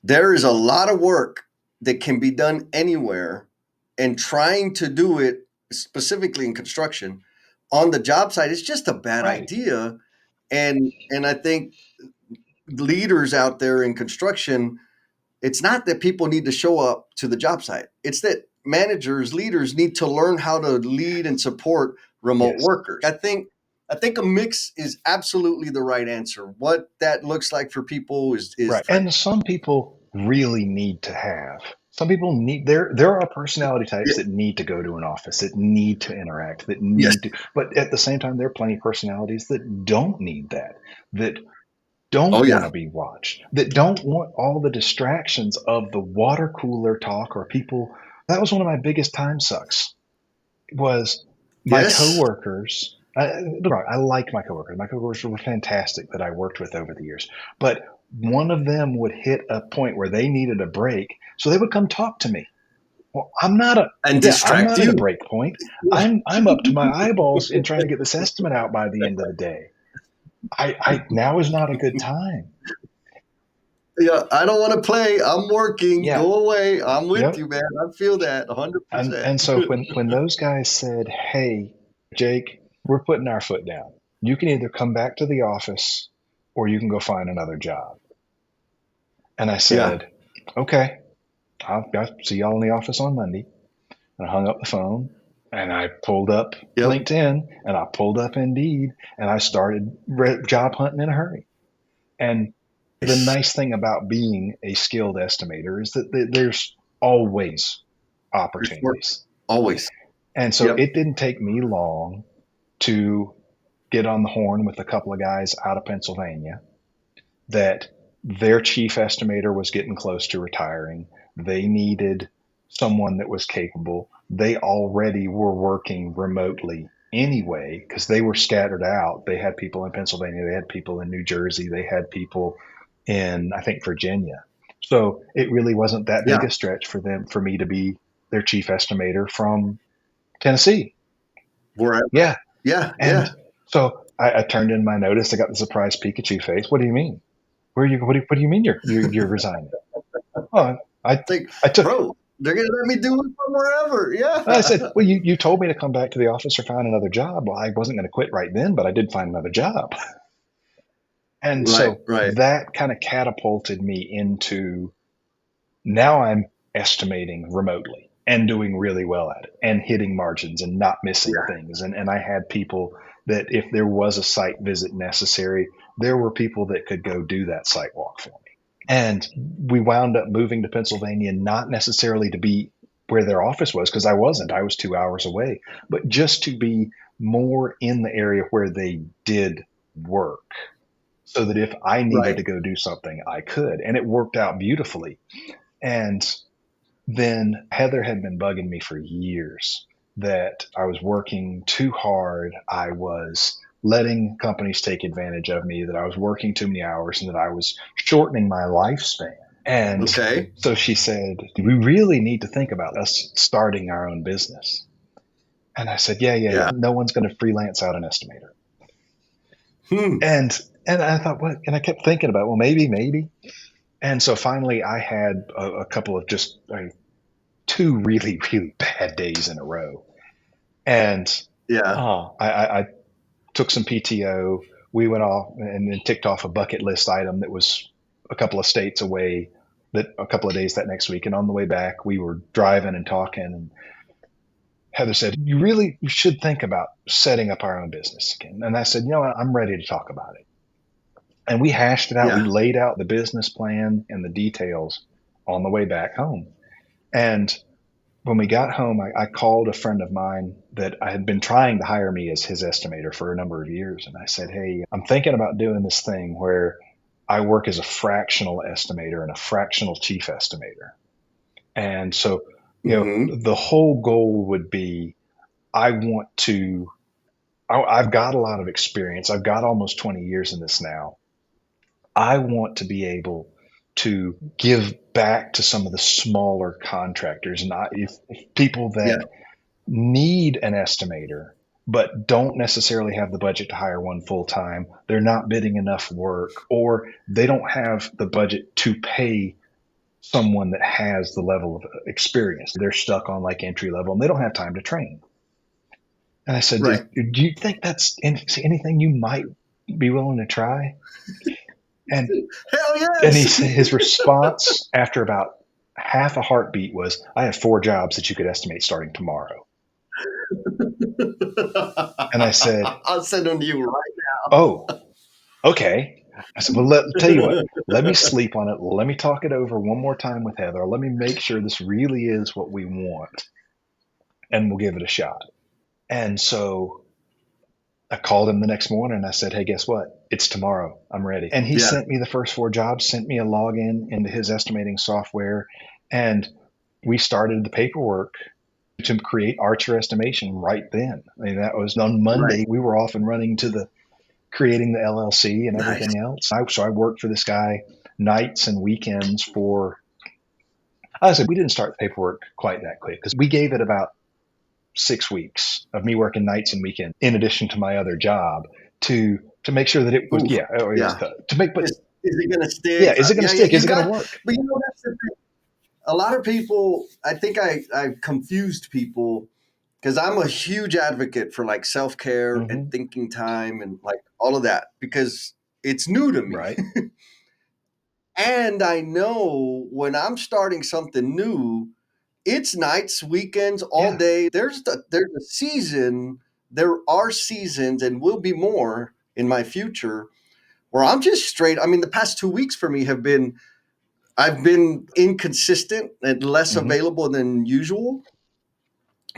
there is a lot of work that can be done anywhere, and trying to do it specifically in construction on the job site is just a bad right, idea. And I think leaders out there in construction, it's not that people need to show up to the job site. It's that managers, leaders need to learn how to lead and support remote yes, workers. I think a mix is absolutely the right answer. What that looks like for people is right. different. And some people really need to have Some people need there are personality types that need to go to an office, that need to interact, that Yes. need to, but at the same time, there are plenty of personalities that don't need that, that don't Oh want yeah. to be watched, that don't want all the distractions of the water cooler talk or people. That was one of my biggest time sucks was my Yes. coworkers. I like my coworkers. My coworkers were fantastic that I worked with over the years. But one of them would hit a point where they needed a break, so they would come talk to me. Well, And I'm distract not at a you. break point. Yeah. I'm up to my eyeballs in trying to get this estimate out by the end of the day. I now is not a good time. Yeah. I don't want to play. I'm working. Yeah. Go away. I'm with Yep. you, man. I feel that 100%. And so when those guys said, "Hey, Jake, we're putting our foot down. You can either come back to the office or you can go find another job." And I Yeah. said, "Okay, I'll see y'all in the office on Monday." And I hung up the phone and I pulled up Yep. LinkedIn and I pulled up Indeed and I started job hunting in a hurry. And the Yes. nice thing about being a skilled estimator is that there's always There's work opportunities. always. And so Yep. it didn't take me long to get on the horn with a couple of guys out of Pennsylvania that their chief estimator was getting close to retiring. They needed someone that was capable. They already were working remotely anyway because they were scattered out. They had people in Pennsylvania, they had people in New Jersey, they had people in, I think, Virginia. So it really wasn't that big Yeah. a stretch for them for me to be their chief estimator from Tennessee. Wherever. Yeah. Yeah. And Yeah. so I turned in my notice. I got the surprise Pikachu face. What do you mean? Where are you? What do you mean you're resigning? Oh, I It's like, I took. bro, they're going to let me do it from wherever. I said, Yeah. well, you told me to come back to the office or find another job. Well, I wasn't going to quit right then, but I did find another job, and Right. so Right. that kind of catapulted me into now I'm estimating remotely and doing really well at it and hitting margins and not missing Yeah. things. And I had people that if there was a site visit necessary, there were people that could go do that site walk for me. And we wound up moving to Pennsylvania, not necessarily to be where their office was, because I wasn't. I was 2 hours away, but just to be more in the area where they did work so that if I needed Right. to go do something, I could. And it worked out beautifully. And then Heather had been bugging me for years that I was working too hard. I was letting companies take advantage of me, that I was working too many hours, and that I was shortening my lifespan. And Okay. so she said, we really need to think about us starting our own business. And I said, yeah. Yeah. No one's going to freelance out an estimator. Hmm. And I thought, what? And I kept thinking about, well, maybe. And so finally, I had a couple of just two really, really bad days in a row. And Yeah. I took some PTO. We went off and then ticked off a bucket list item that was a couple of states away, that a couple of days that next week. And on the way back, we were driving and talking. And Heather said, you should think about setting up our own business again. And I said, I'm ready to talk about it. And we hashed it out. We Yeah. laid out the business plan and the details on the way back home. And when we got home, I called a friend of mine that I had been trying to hire me as his estimator for a number of years. And I said, hey, I'm thinking about doing this thing where I work as a fractional estimator and a fractional chief estimator. And so, Hmm. the whole goal would be I've got a lot of experience. I've got almost 20 years in this now. I want to be able to give back to some of the smaller contractors and if people Yeah. that need an estimator but don't necessarily have the budget to hire one full time. They're not bidding enough work, or they don't have the budget to pay someone that has the level of experience. They're stuck on like entry level and they don't have time to train. And I said, do Right. you think that's anything you might be willing to try? And Hell and yes. his response after about half a heartbeat was, I have 4 jobs that you could estimate starting tomorrow. And I said, I'll send them to you right oh, okay. I said, well, tell you what, let me sleep on it. Let me talk it over one more time with Heather. Let me make sure this really is what we want, and we'll give it a shot. And so I called him the next morning and I said, hey, guess what? It's tomorrow. I'm ready. And he Yeah. sent me the first 4 jobs, sent me a login into his estimating software. And we started the paperwork to create Archer estimation right then. I mean, that was on Right. Monday. We were off and running to the creating the LLC and Nice. everything else. So I worked for this guy nights and weekends for, I said, we didn't start the paperwork quite that quick because we gave it about 6 weeks of me working nights and weekends in addition to my other job to make sure that it was, Oof. yeah, it was Yeah. to make, but Is it going to yeah, stick? is it going to Yeah. stick? Is You it going to got, work? but that's the thing. A lot of people, I think I confused people because I'm a huge advocate for like self care and Mm-hmm. thinking time and like all of that because it's new to me. Right. And I know when I'm starting something new, it's nights, weekends, all Yeah. day. There's a season. There are seasons, and will be more in my future where I'm just straight. I mean, the past 2 weeks for me have been I've been inconsistent and less Mm-hmm. available than usual.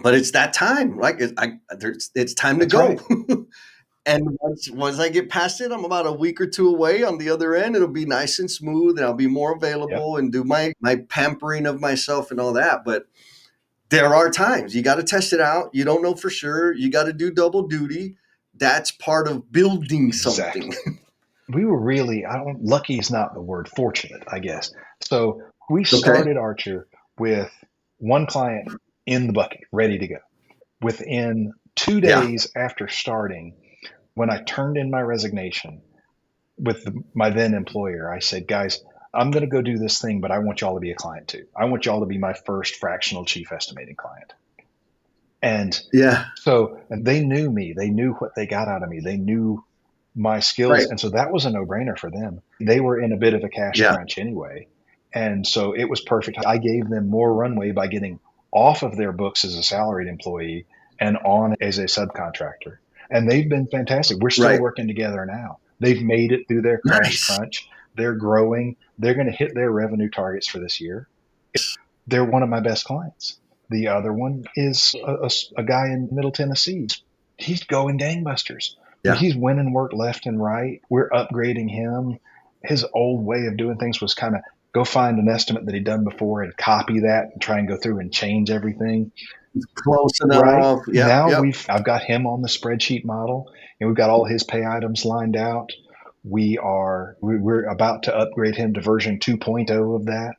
But it's that time. Like it's time to That's go. right. And once I get past it, I'm about a week or two away. On the other end, it'll be nice and smooth, and I'll be more Yep. available and do my pampering of myself and all that. But there are times you got to test it out. You don't know for sure. You got to do double duty. That's part of building something. Exactly. We were really, lucky is not the word, fortunate, I guess. So we Okay. started Archer with one client in the bucket, ready to go. Within 2 Yeah. days after starting, when I turned in my resignation with my then employer, I said, guys, I'm going to go do this thing, but I want y'all to be a client too. I want y'all to be my first fractional chief estimating client. And Yeah. so and they knew me. They knew what they got out of me. They knew my skills. Right. And so that was a no brainer for them. They were in a bit of a cash Yeah. crunch anyway. And so it was perfect. I gave them more runway by getting off of their books as a salaried employee and on as a subcontractor. And they've been fantastic. We're still Right. working together now. They've made it through their crash Nice. crunch. They're growing. They're going to hit their revenue targets for this year. They're one of my best clients. The other one is a guy in Middle Tennessee. He's going gangbusters. Yeah. He's winning work left and right. We're upgrading him. His old way of doing things was kind of go find an estimate that he'd done before and copy that and try and go through and change everything. Close Right enough. Yep. now, Yep. I've got him on the spreadsheet model, and we've got all his pay items lined out. We're about to upgrade him to version 2.0 of that.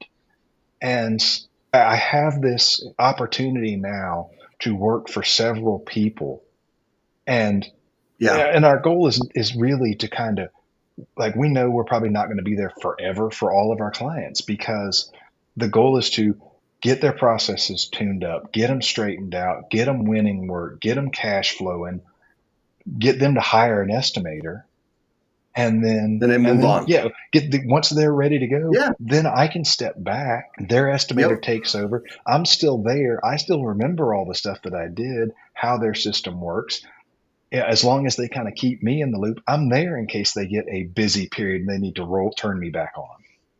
And I have this opportunity now to work for several people. And Yeah. our goal is really to kind of like, we know we're probably not going to be there forever for all of our clients because the goal is to get their processes tuned up, get them straightened out, get them winning work, get them cash flowing, get them to hire an estimator, Then they move on. yeah, once they're ready to go, Yeah. then I can step back. Their estimator Yep. takes over. I'm still there. I still remember all the stuff that I did, how their system works. Yeah, as long as they kind of keep me in the loop, I'm there in case they get a busy period and they need to turn me back on.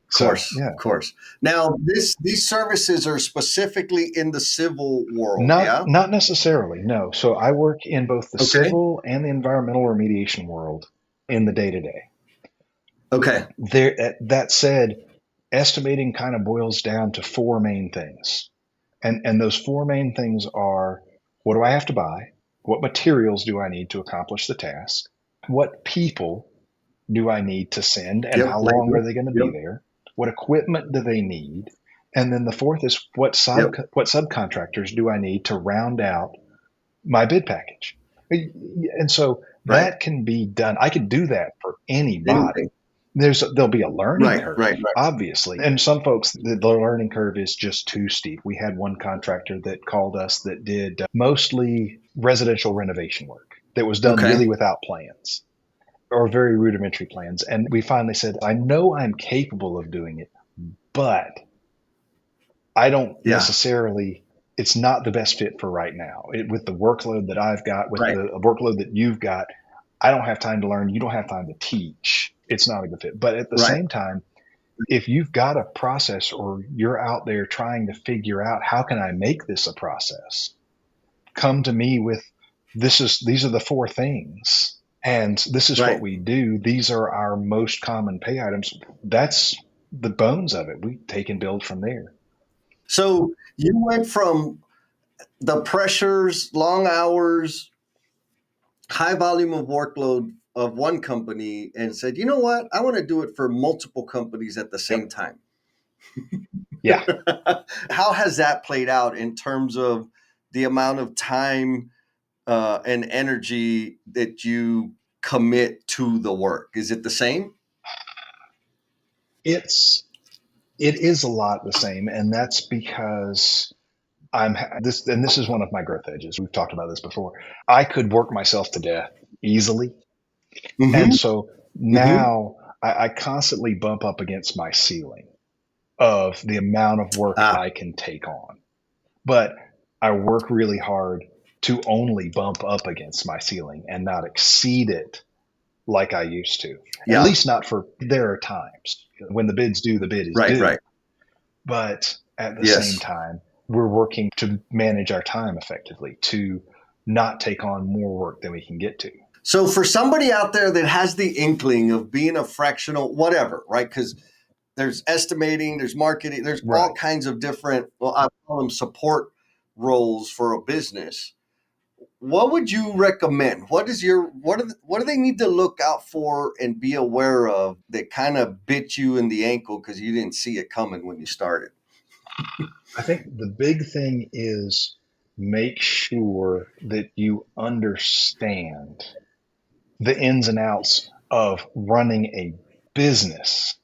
So Course, yeah, of course. Now, these services are specifically in the civil world, yeah? not necessarily. No. So I work in both the Okay. civil and the environmental remediation world in the day to day. Okay. There, that said, estimating kind of boils down to 4 main things. And those 4 main things are, what do I have to buy? What materials do I need to accomplish the task? What people do I need to send and Yep. how long Labor. are they going to Yep. be there? What equipment do they need? And then the fourth is Yep. what subcontractors do I need to round out my bid package? And so Right. that can be done. I could do that for anybody. Anything. There'll be a learning Right. curve, Right. Right. obviously. And some folks, the learning curve is just too steep. We had one contractor that called us that did mostly residential renovation work that was done Okay. really without plans or very rudimentary plans. And we finally said, I know I'm capable of doing it, but I don't Yeah. necessarily, it's not the best fit for right now. With the workload that I've got, with Right. the workload that you've got, I don't have time to learn. You don't have time to teach. it's not a good fit. But at the Right. same time, if you've got a process or you're out there trying to figure out how can I make this a process, come to me with these are the four things and this is what Right. we do. These are our most common pay items. That's the bones of it. We take and build from there. So you went from the pressures, long hours, high volume of workload of one company and said, you know what? I want to do it for multiple companies at the same Yep. time. Yeah. How has that played out in terms of the amount of time and energy that you commit to the work? Is it the same? It is a lot the same, and that's because this is one of my growth edges. We've talked about this before. I could work myself to death easily, and Mm-hmm. so Mm-hmm. now I constantly bump up against my ceiling of the amount of work Ah, I can take on. But I work really hard to only bump up against my ceiling and not exceed it like I used to. At yeah. least not for there are times when the bid's due, the bid is Right. due. Right. But at the same Yes. time, we're working to manage our time effectively, to not take on more work than we can get to. So for somebody out there that has the inkling of being a fractional, whatever, right? Because there's estimating, there's marketing, there's all Right. kinds of different, well, I call them support roles for a business. What would you recommend? What do they need to look out for and be aware of that kind of bit you in the ankle because you didn't see it coming when you started? I think the big thing is make sure that you understand the ins and outs of running a business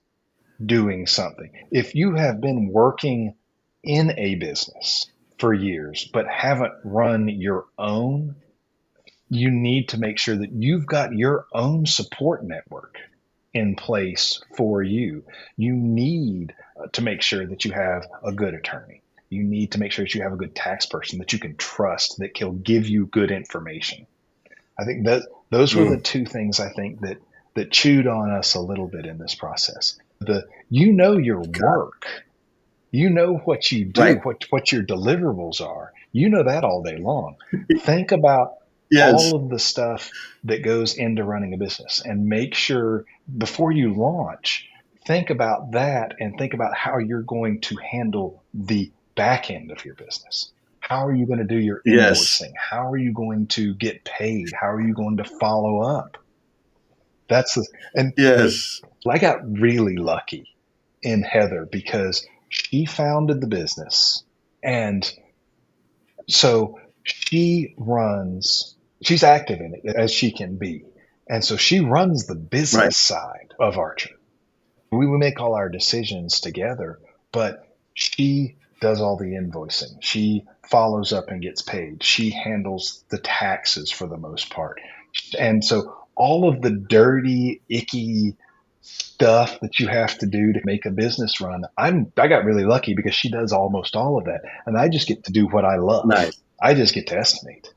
doing something. If you have been working in a business for years but haven't run your own, you need to make sure that you've got your own support network in place for you. You need to make sure that you have a good attorney. You need to make sure that you have a good tax person that you can trust that can give you good information. I think that those were the Mm, two things I think that chewed on us a little bit in this process. The you know your work, you know what you do, right. what your deliverables are. You know that all day long. Think about Yes. all of the stuff that goes into running a business and make sure before you launch, think about that and think about how you're going to handle the back end of your business. How are you going to do your Yes. invoicing? How are you going to get paid? How are you going to follow up? That's the, and Yes. I got really lucky in Heather because she founded the business. And so she's active in it as she can be. And so she runs the Right. business side of Archer. We make all our decisions together, but she does all the invoicing. She follows up and gets paid. She handles the taxes for the most part. And so all of the dirty, icky stuff that you have to do to make a business run, I got really lucky because she does almost all of that. And I just get to do what I love. Nice. I just get to estimate.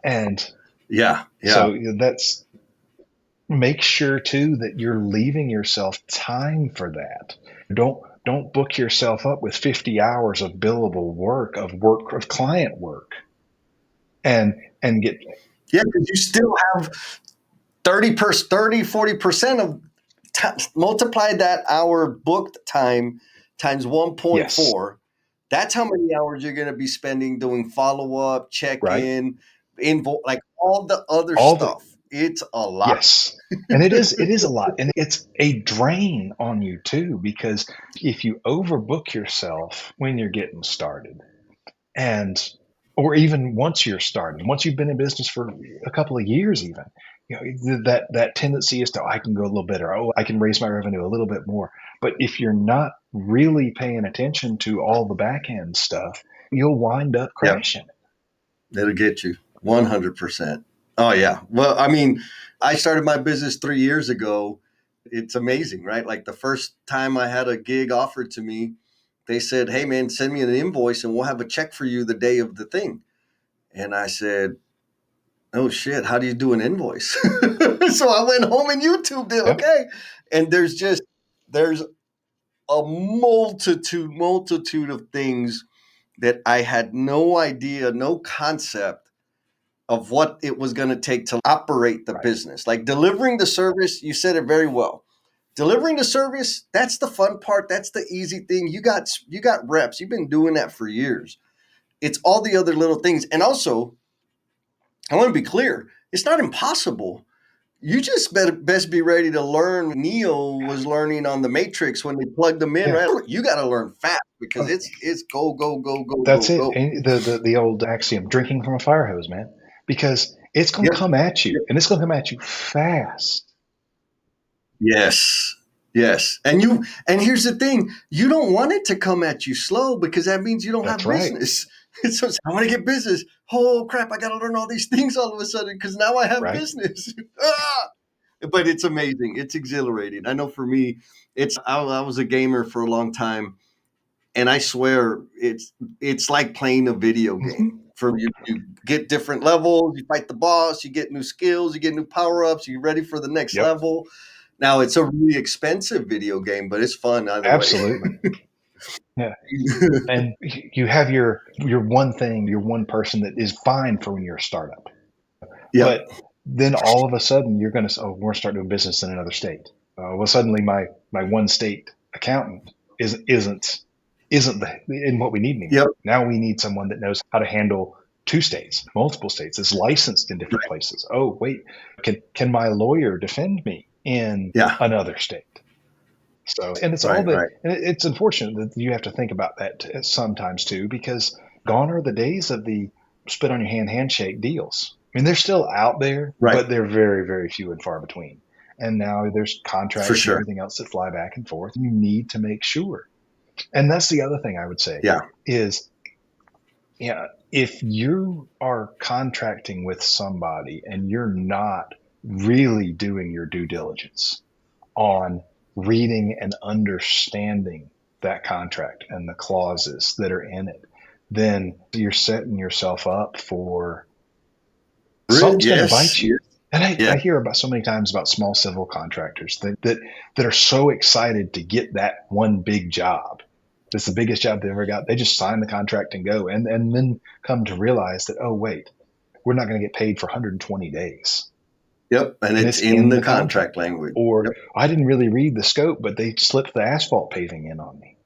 And Yeah. Yeah. so that's make sure too that you're leaving yourself time for that. Don't book yourself up with 50 hours of billable work of client work and get Yeah. Because you still have 40% of multiply that hour booked time times yes, 1.4. That's how many hours you're going to be spending doing follow up, check right? in, like all the other All the stuff. It's a lot. yes. And it is a lot and it's a drain on you too because if you overbook yourself when you're getting started and or even once you're started, once you've been in business for a couple of years, even that tendency is to I can go a little better. Oh, I can raise my revenue a little bit more. But if you're not really paying attention to all the back end stuff, you'll wind up Yep. crashing. It'll get you 100%. Oh, yeah. Well, I mean, I started my business 3 years ago. It's amazing, right? Like the first time I had a gig offered to me, they said, hey, man, send me an invoice and we'll have a check for you the day of the thing. And I said, oh, shit, how do you do an invoice? So I went home and YouTubed it. Yep. Okay. And there's a multitude of things that I had no idea, no concept of what it was going to take to operate the Right. business. Like delivering the service, you said it very well. Delivering the service, that's the fun part. That's the easy thing. You got reps. You've been doing that for years. It's all the other little things. And also, I want to be clear. It's not impossible. You just best be ready to learn. Neo was learning on the Matrix when they plugged them in. Yeah. Right? You got to learn fast because it's go go go go That's go it. go. And the old axiom, drinking from a fire hose, man, because it's going to Yep. come at you, Yep. and it's going to come at you fast. Yes. Yes. And here's the thing, you don't want it to come at you slow because that means you don't That's have right. business. So I want to get business. Oh crap, I got to learn all these things all of a sudden because now I have Right. business. Ah! But it's amazing. It's exhilarating. I know for me, I was a gamer for a long time, and I swear it's like playing a video game. Mm-hmm. For you get different levels, you fight the boss, you get new skills, you get new power-ups, you're ready for the next Yep. level. Now it's a really expensive video game, but it's fun either way. Absolutely. Yeah. And you have your one thing, your one person that is fine for when you're a startup. Yep. But then all of a sudden you're going to, oh, we're going to start doing business in another state. Well, suddenly my one state accountant isn't in what we need anymore. Yep. Now we need someone that knows how to handle two states, multiple states, is licensed in different places. Oh, wait, can my lawyer defend me in Yeah. another state? So, and it's Right. Right. and it's unfortunate that you have to think about that sometimes too, because gone are the days of the spit on your hand handshake deals. I mean, they're still out there, Right. but they're very, very few and far between. And now there's contracts For sure. and everything else that fly back and forth. You need to make sure. And that's the other thing I would say Yeah. is, yeah, if you are contracting with somebody and you're not really doing your due diligence on reading and understanding that contract and the clauses that are in it, then you're setting yourself up for something's going to bite you. And I hear about so many times about small civil contractors that are so excited to get that one big job. It's the biggest job they ever got. They just sign the contract and go, and then come to realize that, oh wait, we're not going to get paid for 120 days. Yep. And it's in the contract language. Or I didn't really read the scope, but they slipped the asphalt paving in on me.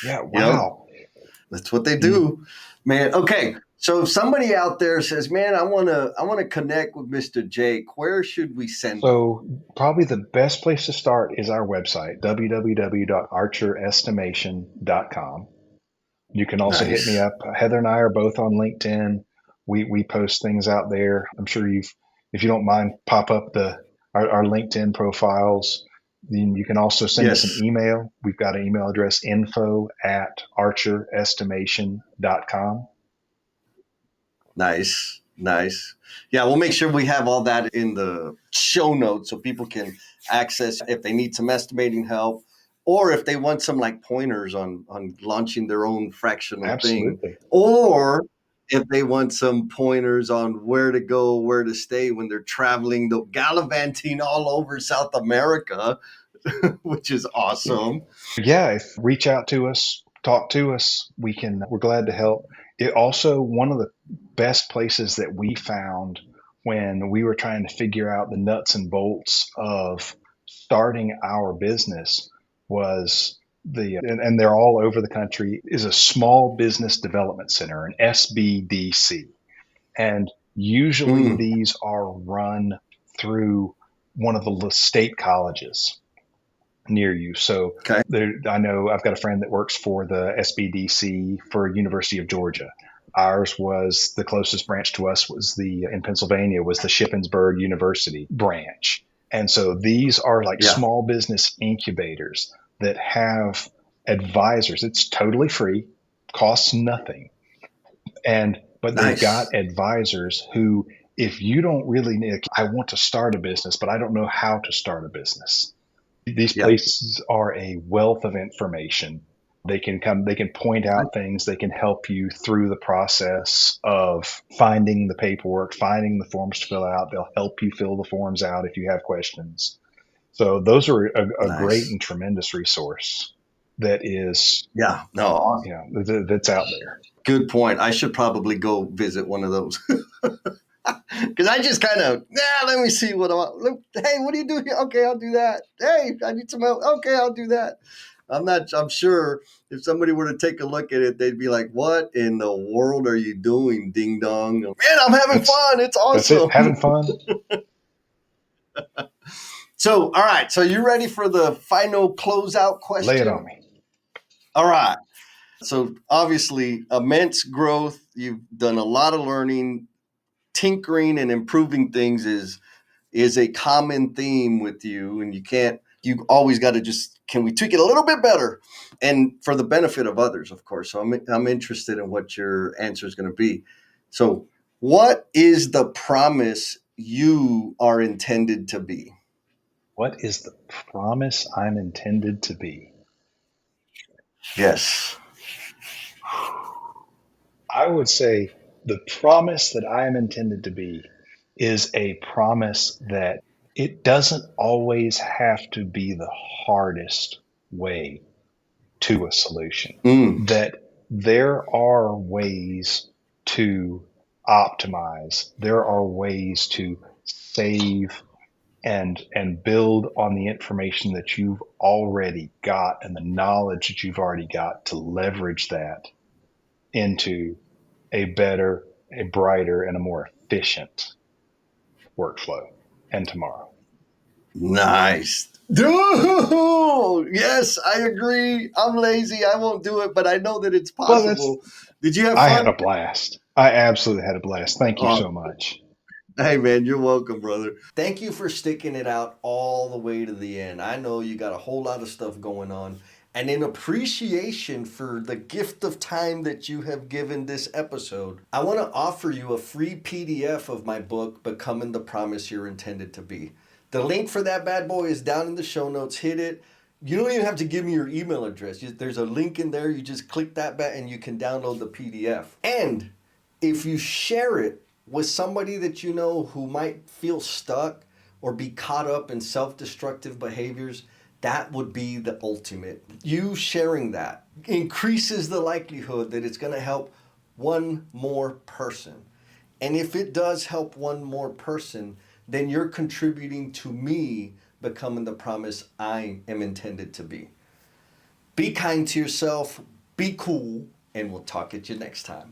Yeah, wow. Yep. That's what they do, man. Okay. So if somebody out there says, man, I want to connect with Mr. Jake, where should we send them? So probably the best place to start is our website, www.archerestimation.com. You can also hit me up. Heather and I are both on LinkedIn. We post things out there. I'm sure if you don't mind, pop up our LinkedIn profiles. Then you can also send us an email. We've got an email address, info@archerestimation.com. Nice. Yeah, we'll make sure we have all that in the show notes so people can access if they need some estimating help or if they want some like pointers on launching their own fractional thing. Or if they want some pointers on where to go, where to stay when they're traveling, gallivanting all over South America, which is awesome. Yeah, reach out to us, talk to us. We're glad to help. It also, one of the best places that we found when we were trying to figure out the nuts and bolts of starting our business was and they're all over the country, is a small business development center, an SBDC. And usually these are run through one of the state colleges near you. So I know I've got a friend that works for the SBDC for University of Georgia. Ours was the closest branch to us in Pennsylvania was the Shippensburg University branch. And so these are like small business incubators that have advisors. It's totally free, costs nothing. But they've got advisors who, if you don't really need, I want to start a business, but I don't know how to start a business. These places are a wealth of information They can point out things. They can help you through the process of finding the paperwork, finding the forms to fill out. They'll help you fill the forms out if you have questions. So those are a great Nice. and tremendous resource that is, Yeah. No, awesome. that's out there. Good point. I should probably go visit one of those. Because I just kind of, let me see what hey, what do you do here? Okay, I'll do that. Hey, I need some help. Okay, I'll do that. I'm sure if somebody were to take a look at it, they'd be like, what in the world are you doing, ding dong? Man, I'm having That's fun. It's that's it. awesome. Having fun. So, all right. So you ready for the final closeout Lay it on question? me. All right. So obviously immense growth. You've done a lot of learning, tinkering and improving things is a common theme with you, and you always got to just, can we tweak it a little bit better, and for the benefit of others, of course. So I'm interested in what your answer is going to be. So what is the promise you are intended to be? What is the promise I'm intended to be? Yes. I would say the promise that I am intended to be is a promise that it doesn't always have to be the hardest way to a solution, Mm. that there are ways to optimize, there are ways to save and build on the information that you've already got and the knowledge that you've already got to leverage that into a better, a brighter, and a more efficient workflow and tomorrow. Nice. Dude, yes, I agree. I'm lazy. I won't do it, but I know that it's Well, that's, possible. Did you have I had fun? a blast. I absolutely had a blast. Thank you Oh, so much. hey, man, you're welcome, brother. Thank you for sticking it out all the way to the end. I know you got a whole lot of stuff going on. And in appreciation for the gift of time that you have given this episode, I want to offer you a free PDF of my book, Becoming the Promise You're Intended to Be. The link for that bad boy is down in the show notes. Hit it. You don't even have to give me your email address. There's a link in there. You just click that button and you can download the PDF. And if you share it with somebody that you know who might feel stuck or be caught up in self-destructive behaviors, that would be the ultimate. You sharing that increases the likelihood that it's going to help one more person. And if it does help one more person, then you're contributing to me becoming the promise I am intended to be. Be kind to yourself, be cool, and we'll talk at you next time.